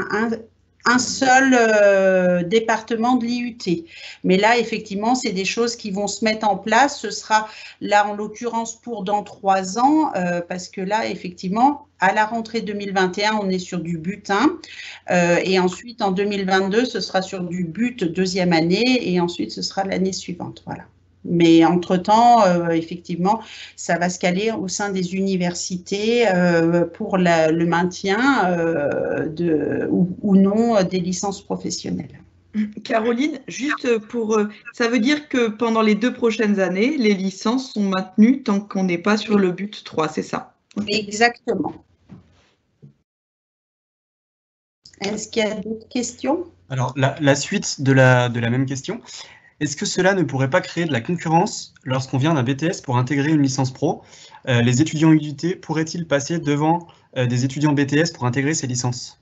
un seul département de l'IUT. Mais là, effectivement, c'est des choses qui vont se mettre en place. Ce sera là, en l'occurrence, pour dans 3 ans, parce que là, effectivement, à la rentrée 2021, on est sur du but 1. Et ensuite, en 2022, ce sera sur du but 2e année. Et ensuite, ce sera l'année suivante. Voilà. Mais entre-temps, effectivement, ça va se caler au sein des universités pour le maintien ou non des licences professionnelles. Caroline, juste pour... ça veut dire que pendant les 2 prochaines années, les licences sont maintenues tant qu'on n'est pas sur le but 3, c'est ça? Exactement. Est-ce qu'il y a d'autres questions? Alors, la suite de la même question. Est-ce que cela ne pourrait pas créer de la concurrence lorsqu'on vient d'un BTS pour intégrer une licence pro? Les étudiants UT pourraient-ils passer devant des étudiants BTS pour intégrer ces licences?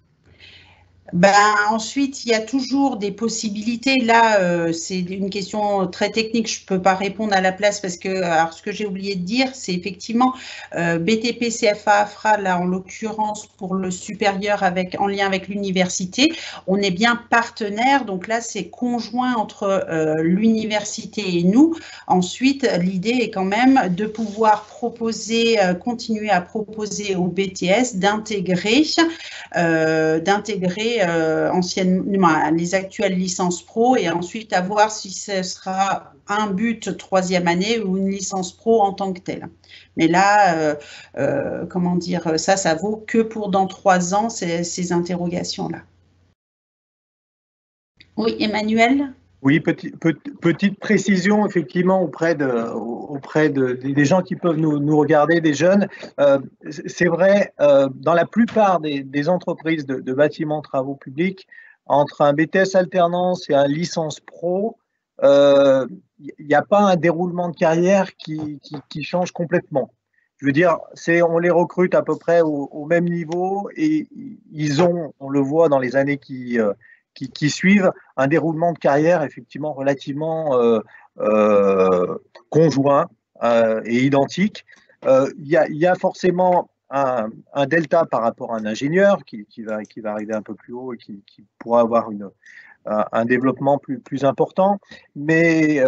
Ensuite, il y a toujours des possibilités. Là, c'est une question très technique. Je ne peux pas répondre à la place parce que, alors, ce que j'ai oublié de dire, c'est effectivement BTP, CFA, AFRA, là, en l'occurrence, pour le supérieur en lien avec l'université, on est bien partenaire. Donc là, c'est conjoint entre l'université et nous. Ensuite, l'idée est quand même de pouvoir proposer, continuer à proposer au BTS d'intégrer anciennement les actuelles licences pro et ensuite à voir si ce sera un but 3e année ou une licence pro en tant que telle. Mais là, comment dire, ça vaut que pour dans 3 ans ces interrogations-là. Oui, Emmanuel? Oui, petite précision, effectivement, auprès des gens qui peuvent nous regarder, des jeunes. C'est vrai, dans la plupart des entreprises de bâtiments travaux publics, entre un BTS alternance et un licence pro, il n'y a pas un déroulement de carrière qui change complètement. Je veux dire, on les recrute à peu près au même niveau et ils ont, on le voit dans les années qui suivent, un déroulement de carrière effectivement relativement conjoint et identique. Il y a forcément un delta par rapport à un ingénieur qui va arriver un peu plus haut et qui pourra avoir un développement plus important, mais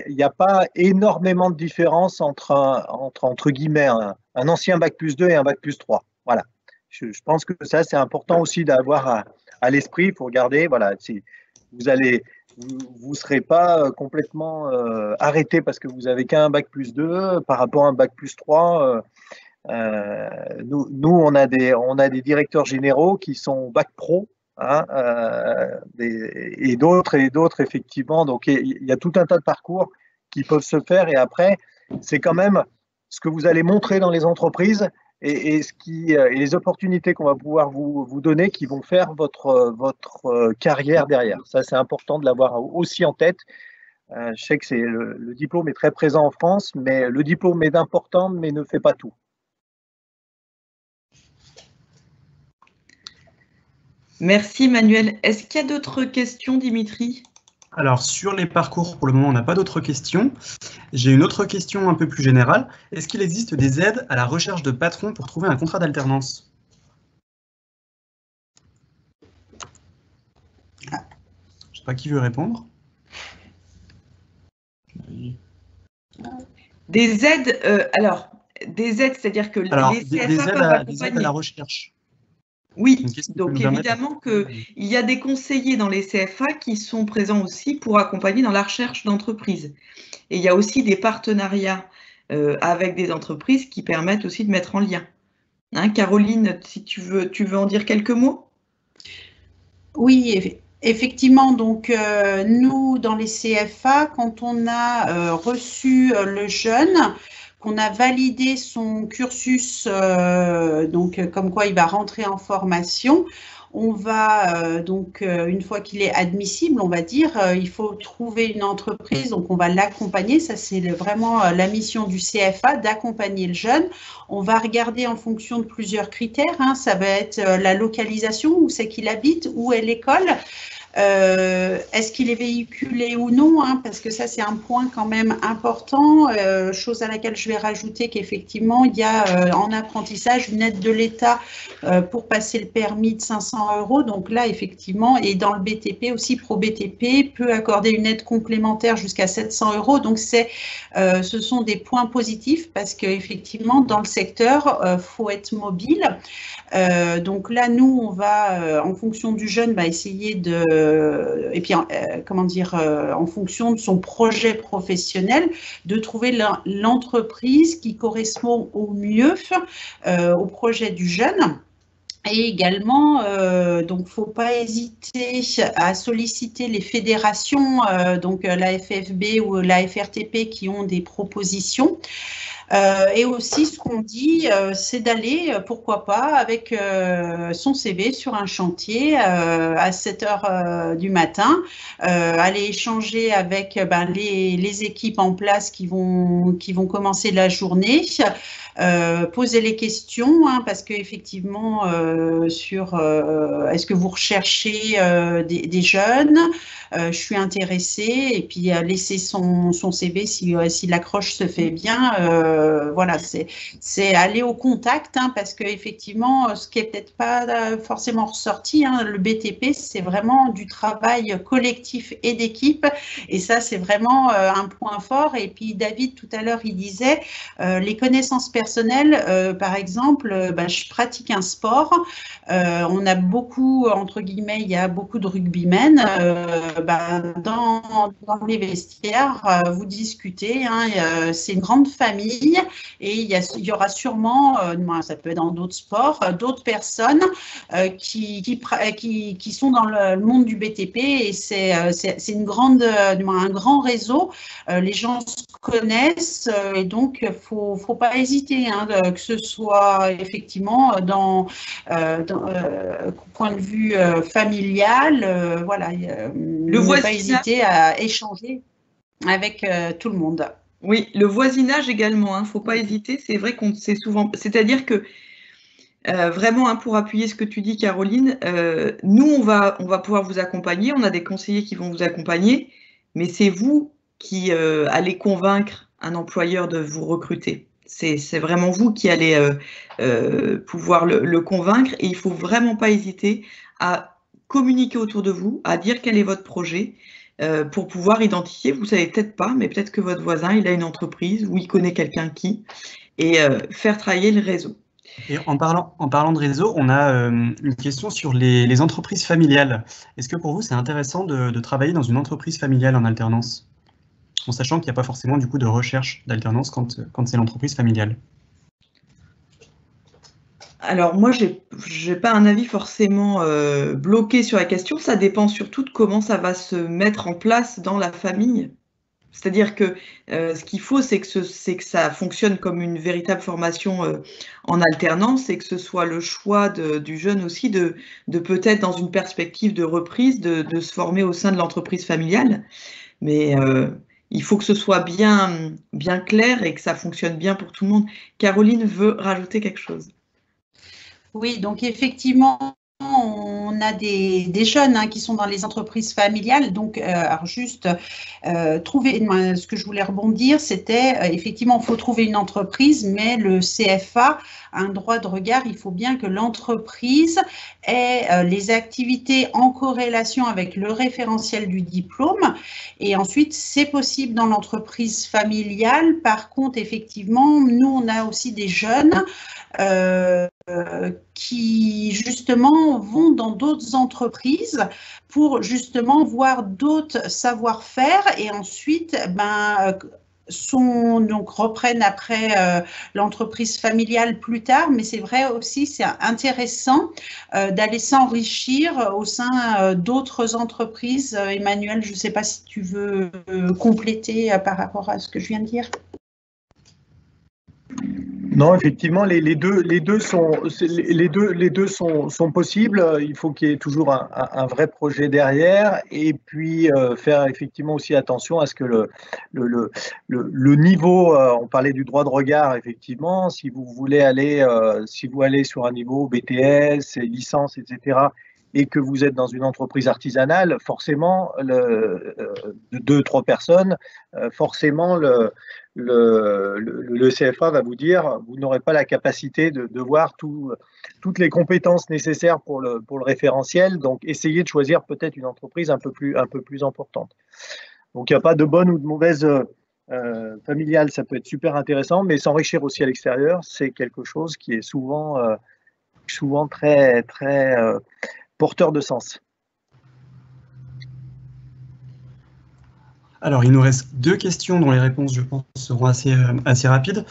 il n'y a pas énormément de différence entre guillemets un ancien Bac+2 et un Bac+3. Voilà. Je pense que ça, c'est important aussi d'avoir à l'esprit. Il faut regarder, voilà, vous ne serez pas complètement arrêté parce que vous n'avez qu'un Bac+2 par rapport à un Bac+3. Nous, on a des directeurs généraux qui sont Bac Pro, hein, et d'autres, effectivement. Donc, il y a tout un tas de parcours qui peuvent se faire. Et après, c'est quand même ce que vous allez montrer dans les entreprises et les opportunités qu'on va pouvoir vous donner qui vont faire votre carrière derrière. Ça, c'est important de l'avoir aussi en tête. Je sais que le diplôme est très présent en France, mais le diplôme est important, mais ne fait pas tout. Merci Manuel. Est-ce qu'il y a d'autres questions, Dimitri? Alors, sur les parcours, pour le moment, on n'a pas d'autres questions. J'ai une autre question un peu plus générale. Est-ce qu'il existe des aides à la recherche de patrons pour trouver un contrat d'alternance? Je ne sais pas qui veut répondre. Des aides, des aides, c'est-à-dire que les CFA peuvent accompagner. Des aides à la recherche. Oui, donc évidemment qu'il y a des conseillers dans les CFA qui sont présents aussi pour accompagner dans la recherche d'entreprise. Et il y a aussi des partenariats avec des entreprises qui permettent aussi de mettre en lien. Hein, Caroline, si tu veux en dire quelques mots? Oui, effectivement, donc nous, dans les CFA, quand on a reçu le jeune, qu'on a validé son cursus, donc comme quoi il va rentrer en formation, on va donc, une fois qu'il est admissible, on va dire, il faut trouver une entreprise, donc on va l'accompagner, ça c'est vraiment la mission du CFA, d'accompagner le jeune. On va regarder en fonction de plusieurs critères, hein, ça va être la localisation, où c'est qu'il habite, où est l'école. Est-ce qu'il est véhiculé ou non, hein, parce que ça c'est un point quand même important, chose à laquelle je vais rajouter qu'effectivement il y a en apprentissage une aide de l'État pour passer le permis de 500 €, donc là effectivement, et dans le BTP aussi, ProBTP peut accorder une aide complémentaire jusqu'à 700 €, donc ce sont des points positifs parce qu'effectivement dans le secteur faut être mobile. Donc là, nous, on va, en fonction du jeune, essayer de, et puis, comment dire, en fonction de son projet professionnel, de trouver l'entreprise qui correspond au mieux au projet du jeune. Et également, donc, faut pas hésiter à solliciter les fédérations, donc la FFB ou la FRTP qui ont des propositions. Et aussi, ce qu'on dit, c'est d'aller, pourquoi pas, avec son CV sur un chantier à 7 h du matin, aller échanger avec les équipes en place qui vont commencer la journée, poser les questions, hein, parce qu'effectivement, est-ce que vous recherchez des jeunes, je suis intéressée, et puis laisser son CV si l'accroche se fait bien. Voilà, c'est aller au contact, hein, parce qu'effectivement, ce qui n'est peut-être pas forcément ressorti, hein, le BTP, c'est vraiment du travail collectif et d'équipe, et ça, c'est vraiment un point fort. Et puis, David, tout à l'heure, il disait, les connaissances personnelles, par exemple, je pratique un sport, on a beaucoup, entre guillemets, il y a beaucoup de rugbymen, dans les vestiaires, vous discutez, hein, c'est une grande famille, et il y aura sûrement, ça peut être dans d'autres sports, d'autres personnes qui sont dans le monde du BTP, et c'est un grand réseau. Les gens se connaissent, et donc faut pas hésiter, hein, que ce soit effectivement dans point de vue familial, voilà, ne pas hésiter à échanger avec tout le monde. Oui, le voisinage également, hein, faut pas hésiter. C'est vrai qu'on sait souvent, c'est-à-dire que vraiment, hein, pour appuyer ce que tu dis, Caroline, nous on va pouvoir vous accompagner. On a des conseillers qui vont vous accompagner, mais c'est vous qui allez convaincre un employeur de vous recruter. C'est vraiment vous qui allez pouvoir le convaincre, et il faut vraiment pas hésiter à communiquer autour de vous, à dire quel est votre projet. Pour pouvoir identifier, vous savez peut-être pas, mais peut-être que votre voisin, il a une entreprise ou il connaît quelqu'un qui, et faire travailler le réseau. Et en parlant de réseau, on a une question sur les entreprises familiales. Est-ce que pour vous, c'est intéressant de travailler dans une entreprise familiale en alternance, en sachant qu'il n'y a pas forcément du coup de recherche d'alternance quand c'est l'entreprise familiale? Alors moi, j'ai pas un avis forcément bloqué sur la question. Ça dépend surtout de comment ça va se mettre en place dans la famille. C'est-à-dire que ce qu'il faut, c'est que ça fonctionne comme une véritable formation en alternance, et que ce soit le choix du jeune aussi de peut-être, dans une perspective de reprise, de se former au sein de l'entreprise familiale. Mais il faut que ce soit bien clair et que ça fonctionne bien pour tout le monde. Caroline veut rajouter quelque chose. Oui, donc effectivement, on a des jeunes, hein, qui sont dans les entreprises familiales. Donc, alors juste trouver, ce que je voulais rebondir, c'était effectivement, il faut trouver une entreprise, mais le CFA a un droit de regard. Il faut bien que l'entreprise ait les activités en corrélation avec le référentiel du diplôme. Et ensuite, c'est possible dans l'entreprise familiale. Par contre, effectivement, nous, on a aussi des jeunes qui justement vont dans d'autres entreprises pour justement voir d'autres savoir-faire, et ensuite reprennent après l'entreprise familiale plus tard, mais c'est vrai aussi, c'est intéressant d'aller s'enrichir au sein d'autres entreprises. Emmanuel, je ne sais pas si tu veux compléter par rapport à ce que je viens de dire. Non, effectivement, les deux sont possibles. Il faut qu'il y ait toujours un vrai projet derrière, et puis faire effectivement aussi attention à ce que le niveau, on parlait du droit de regard, effectivement, si vous allez sur un niveau BTS, licence, etc., et que vous êtes dans une entreprise artisanale, forcément, de 2-3 personnes, forcément, le CFA va vous dire, vous n'aurez pas la capacité de voir toutes les compétences nécessaires pour le référentiel, donc essayez de choisir peut-être une entreprise un peu plus importante. Donc il n'y a pas de bonne ou de mauvaise familiale, ça peut être super intéressant, mais s'enrichir aussi à l'extérieur, c'est quelque chose qui est souvent très, très porteur de sens. Alors, il nous reste 2 questions dont les réponses, je pense, seront assez rapides.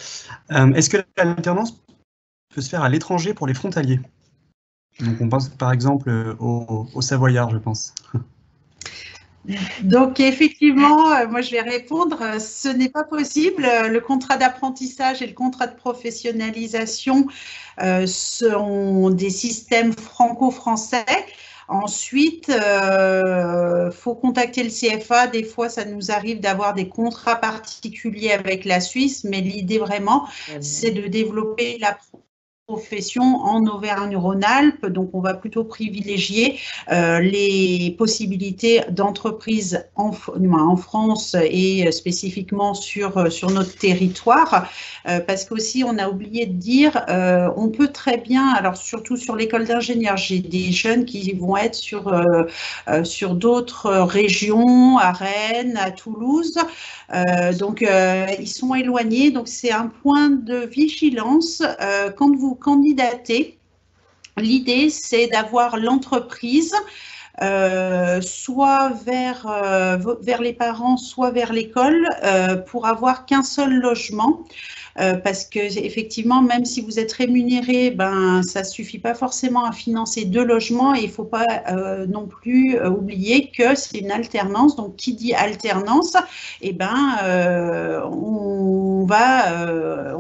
Est-ce que l'alternance peut se faire à l'étranger pour les frontaliers? Donc, on pense par exemple aux Savoyards, je pense. Donc, effectivement, moi, je vais répondre, ce n'est pas possible. Le contrat d'apprentissage et le contrat de professionnalisation sont des systèmes franco-français. Ensuite, faut contacter le CFA. Des fois, ça nous arrive d'avoir des contrats particuliers avec la Suisse, mais l'idée vraiment, c'est de développer la profession en Auvergne-Rhône-Alpes. Donc, on va plutôt privilégier les possibilités d'entreprises en France et spécifiquement sur notre territoire. Parce qu'aussi, on a oublié de dire, on peut très bien, alors surtout sur l'école d'ingénieurs, j'ai des jeunes qui vont être sur d'autres régions, à Rennes, à Toulouse. Donc, ils sont éloignés. Donc, c'est un point de vigilance. Quand vous candidatez, l'idée, c'est d'avoir l'entreprise soit vers les parents, soit vers l'école, pour avoir qu'un seul logement. Parce que effectivement, même si vous êtes rémunéré, ça suffit pas forcément à financer 2 logements, et il faut pas non plus oublier que c'est une alternance. Donc, qui dit alternance, on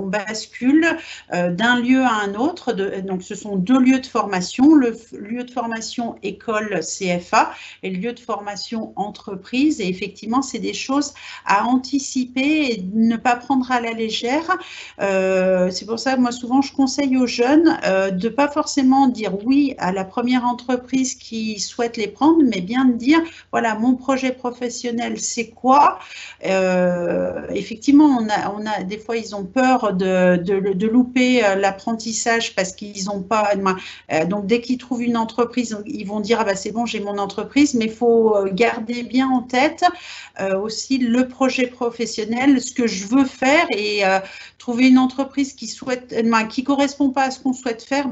bascule d'un lieu à un autre. Donc, ce sont 2 lieux de formation, le lieu de formation école CFA et le lieu de formation entreprise. Et effectivement, c'est des choses à anticiper et ne pas prendre à la légère. C'est pour ça que moi souvent je conseille aux jeunes de ne pas forcément dire oui à la première entreprise qui souhaite les prendre, mais bien de dire voilà, mon projet professionnel c'est quoi. Effectivement, on a des fois ils ont peur de louper l'apprentissage parce qu'ils n'ont pas, donc dès qu'ils trouvent une entreprise ils vont dire ah bah c'est bon, j'ai mon entreprise, mais il faut garder bien en tête aussi le projet professionnel, ce que je veux faire, et trouver une entreprise qui correspond pas à ce qu'on souhaite faire,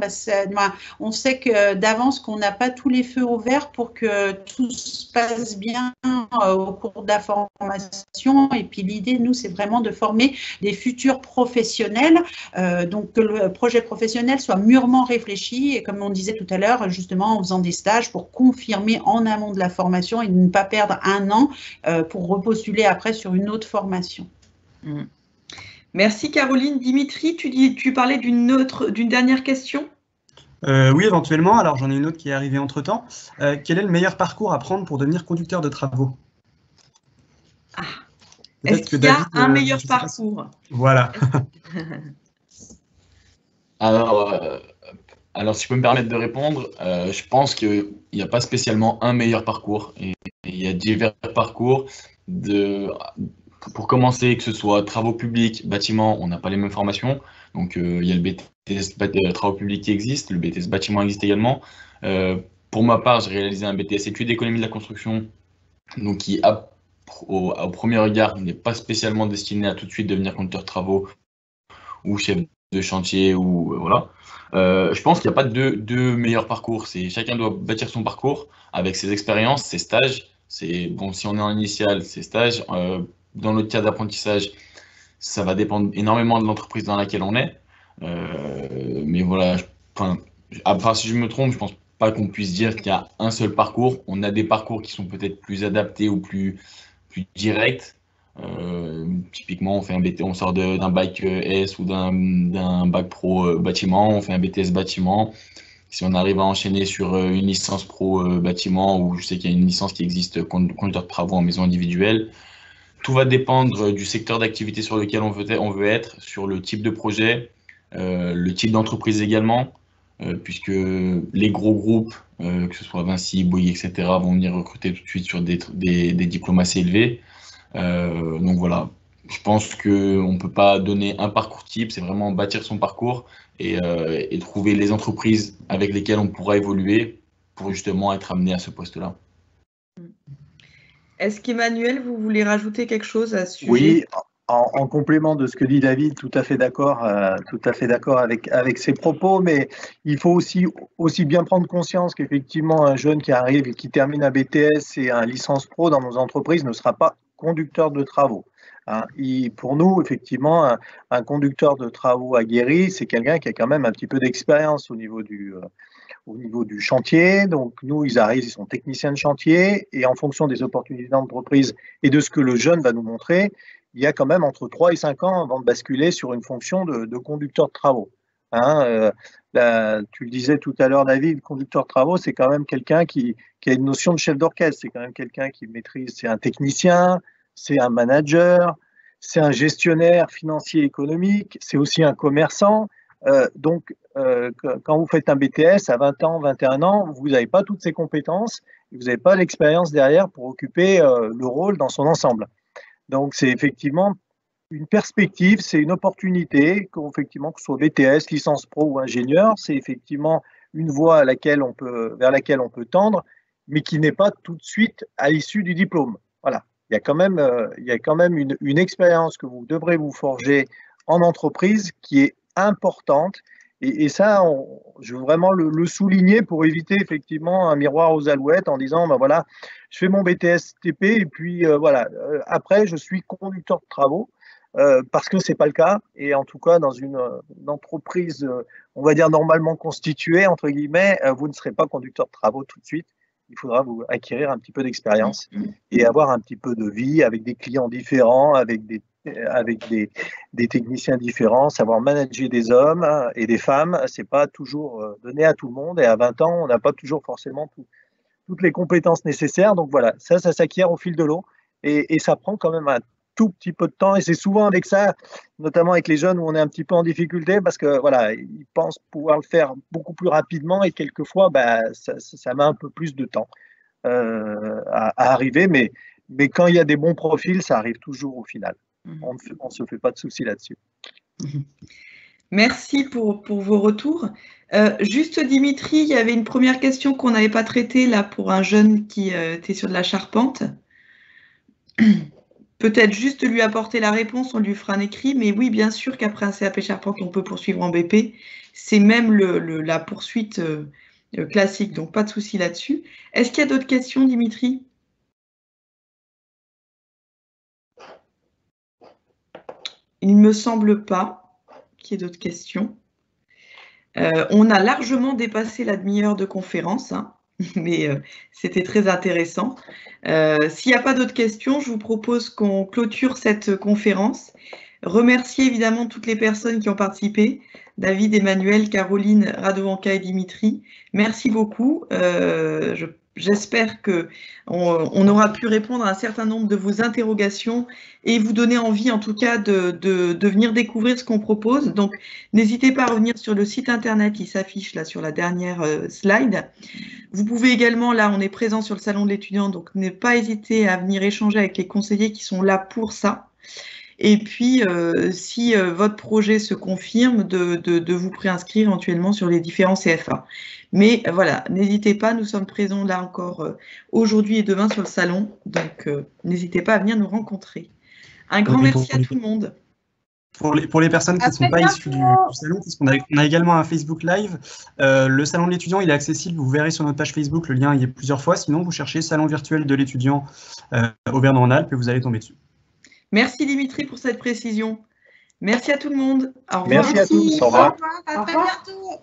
on sait que d'avance qu'on n'a pas tous les feux au vert pour que tout se passe bien au cours de la formation. Et puis l'idée, nous, c'est vraiment de former des futurs professionnels, donc que le projet professionnel soit mûrement réfléchi, et comme on disait tout à l'heure, justement en faisant des stages pour confirmer en amont de la formation et ne pas perdre 1 an pour repostuler après sur une autre formation. Merci Caroline. Dimitri, tu parlais d'une dernière question? Oui, éventuellement. Alors, j'en ai une autre qui est arrivée entre-temps. Quel est le meilleur parcours à prendre pour devenir conducteur de travaux? Est-ce qu'il y a un meilleur parcours? Voilà. Alors, si je peux me permettre de répondre, je pense qu'il n'y a pas spécialement un meilleur parcours. Et il y a divers parcours. Pour commencer, que ce soit travaux publics, bâtiments, on n'a pas les mêmes formations. Donc, il y a le BTS travaux publics qui existe, le BTS bâtiment existe également. Pour ma part, j'ai réalisé un BTS études d'économie de la construction, donc qui, au premier regard, n'est pas spécialement destiné à tout de suite devenir conducteur de travaux ou chef de chantier, ou voilà. Je pense qu'il n'y a pas de deux meilleurs parcours. Chacun doit bâtir son parcours avec ses expériences, ses stages. Bon, si on est en initial, ses stages. Dans notre cas d'apprentissage, Ça va dépendre énormément de l'entreprise dans laquelle on est. Mais voilà, si je me trompe, je pense pas qu'on puisse dire qu'il y a un seul parcours. On a des parcours qui sont peut-être plus adaptés ou plus directs. Typiquement, on fait un BT, on sort d'un bac S ou d'un bac pro bâtiment, on fait un BTS bâtiment. Si on arrive à enchaîner sur une licence pro bâtiment, ou je sais qu'il y a une licence qui existe, conducteur de travaux en maison individuelle, tout va dépendre du secteur d'activité sur lequel on veut être, sur le type de projet, le type d'entreprise également, puisque les gros groupes, que ce soit Vinci, Bouygues, etc., vont venir recruter tout de suite sur des diplômes assez élevés. Donc voilà, je pense qu'on ne peut pas donner un parcours type, c'est vraiment bâtir son parcours et trouver les entreprises avec lesquelles on pourra évoluer pour justement être amené à ce poste-là. Est-ce qu'Emmanuel, vous voulez rajouter quelque chose à ce sujet? Oui, en complément de ce que dit David, tout à fait d'accord avec ses propos, mais il faut aussi bien prendre conscience qu'effectivement un jeune qui arrive et qui termine un BTS et un licence pro dans nos entreprises ne sera pas conducteur de travaux. Pour nous, effectivement, un conducteur de travaux aguerri, c'est quelqu'un qui a quand même un petit peu d'expérience au niveau du chantier. Donc, nous, ils arrivent, ils sont techniciens de chantier, et en fonction des opportunités d'entreprise et de ce que le jeune va nous montrer, il y a quand même entre 3 et 5 ans avant de basculer sur une fonction de conducteur de travaux. Tu le disais tout à l'heure, David, conducteur de travaux, c'est quand même quelqu'un qui a une notion de chef d'orchestre, c'est quand même quelqu'un qui maîtrise, c'est un technicien, c'est un manager, c'est un gestionnaire financier économique, c'est aussi un commerçant. Quand vous faites un BTS à 20 ans, 21 ans, vous n'avez pas toutes ces compétences, vous n'avez pas l'expérience derrière pour occuper le rôle dans son ensemble. Donc, c'est effectivement une perspective, c'est une opportunité, effectivement, que ce soit BTS, licence pro ou ingénieur, c'est effectivement une voie vers laquelle on peut tendre, mais qui n'est pas tout de suite à l'issue du diplôme. Voilà. Il y a quand même une expérience que vous devrez vous forger en entreprise qui est importante. Et ça, je veux vraiment le souligner pour éviter effectivement un miroir aux alouettes en disant, ben voilà, je fais mon BTS TP et puis voilà, après je suis conducteur de travaux, parce que ce n'est pas le cas. Et en tout cas, dans une entreprise, on va dire normalement constituée, entre guillemets, vous ne serez pas conducteur de travaux tout de suite. Il faudra vous acquérir un petit peu d'expérience et avoir un petit peu de vie avec des clients différents, avec des techniciens différents, savoir manager des hommes et des femmes. Ce n'est pas toujours donné à tout le monde, et à 20 ans, on n'a pas toujours forcément toutes les compétences nécessaires. Donc voilà, ça s'acquiert au fil de l'eau, et ça prend quand même un tout petit peu de temps, et c'est souvent avec ça, notamment avec les jeunes, où on est un petit peu en difficulté, parce que voilà, ils pensent pouvoir le faire beaucoup plus rapidement, et quelquefois ça met un peu plus de temps à arriver, mais quand il y a des bons profils, ça arrive toujours au final. On ne se fait pas de soucis là-dessus. Merci pour vos retours. Juste Dimitri, il y avait une première question qu'on n'avait pas traitée là pour un jeune qui était sur de la charpente. Peut-être juste lui apporter la réponse, on lui fera un écrit, mais oui, bien sûr qu'après un CAP charpente, on peut poursuivre en BP. C'est même la poursuite classique, donc pas de souci là-dessus. Est-ce qu'il y a d'autres questions, Dimitri ? Il ne me semble pas qu'il y ait d'autres questions. On a largement dépassé la demi-heure de conférence, hein, mais c'était très intéressant. S'il n'y a pas d'autres questions, je vous propose qu'on clôture cette conférence. Remercier évidemment toutes les personnes qui ont participé, David, Emmanuel, Caroline, Radovanka et Dimitri. Merci beaucoup. J'espère qu'on aura pu répondre à un certain nombre de vos interrogations et vous donner envie, en tout cas, de venir découvrir ce qu'on propose. Donc, n'hésitez pas à revenir sur le site internet qui s'affiche là sur la dernière slide. Vous pouvez également, là, on est présent sur le salon de l'étudiant, donc ne pas hésiter à venir échanger avec les conseillers qui sont là pour ça. Et puis, si votre projet se confirme, de vous préinscrire éventuellement sur les différents CFA. Mais voilà, n'hésitez pas, nous sommes présents là encore aujourd'hui et demain sur le salon, donc n'hésitez pas à venir nous rencontrer. Un grand merci à tout le monde. Pour les personnes qui ne sont pas issues du salon, parce qu'on a également un Facebook Live. Le salon de l'étudiant, il est accessible, vous verrez sur notre page Facebook, le lien y est plusieurs fois. Sinon, vous cherchez salon virtuel de l'étudiant Auvergne-Rhône-Alpes et vous allez tomber dessus. Merci Dimitri pour cette précision. Merci à tout le monde. Au revoir. Merci à tous. Au revoir. Au revoir, à très bientôt.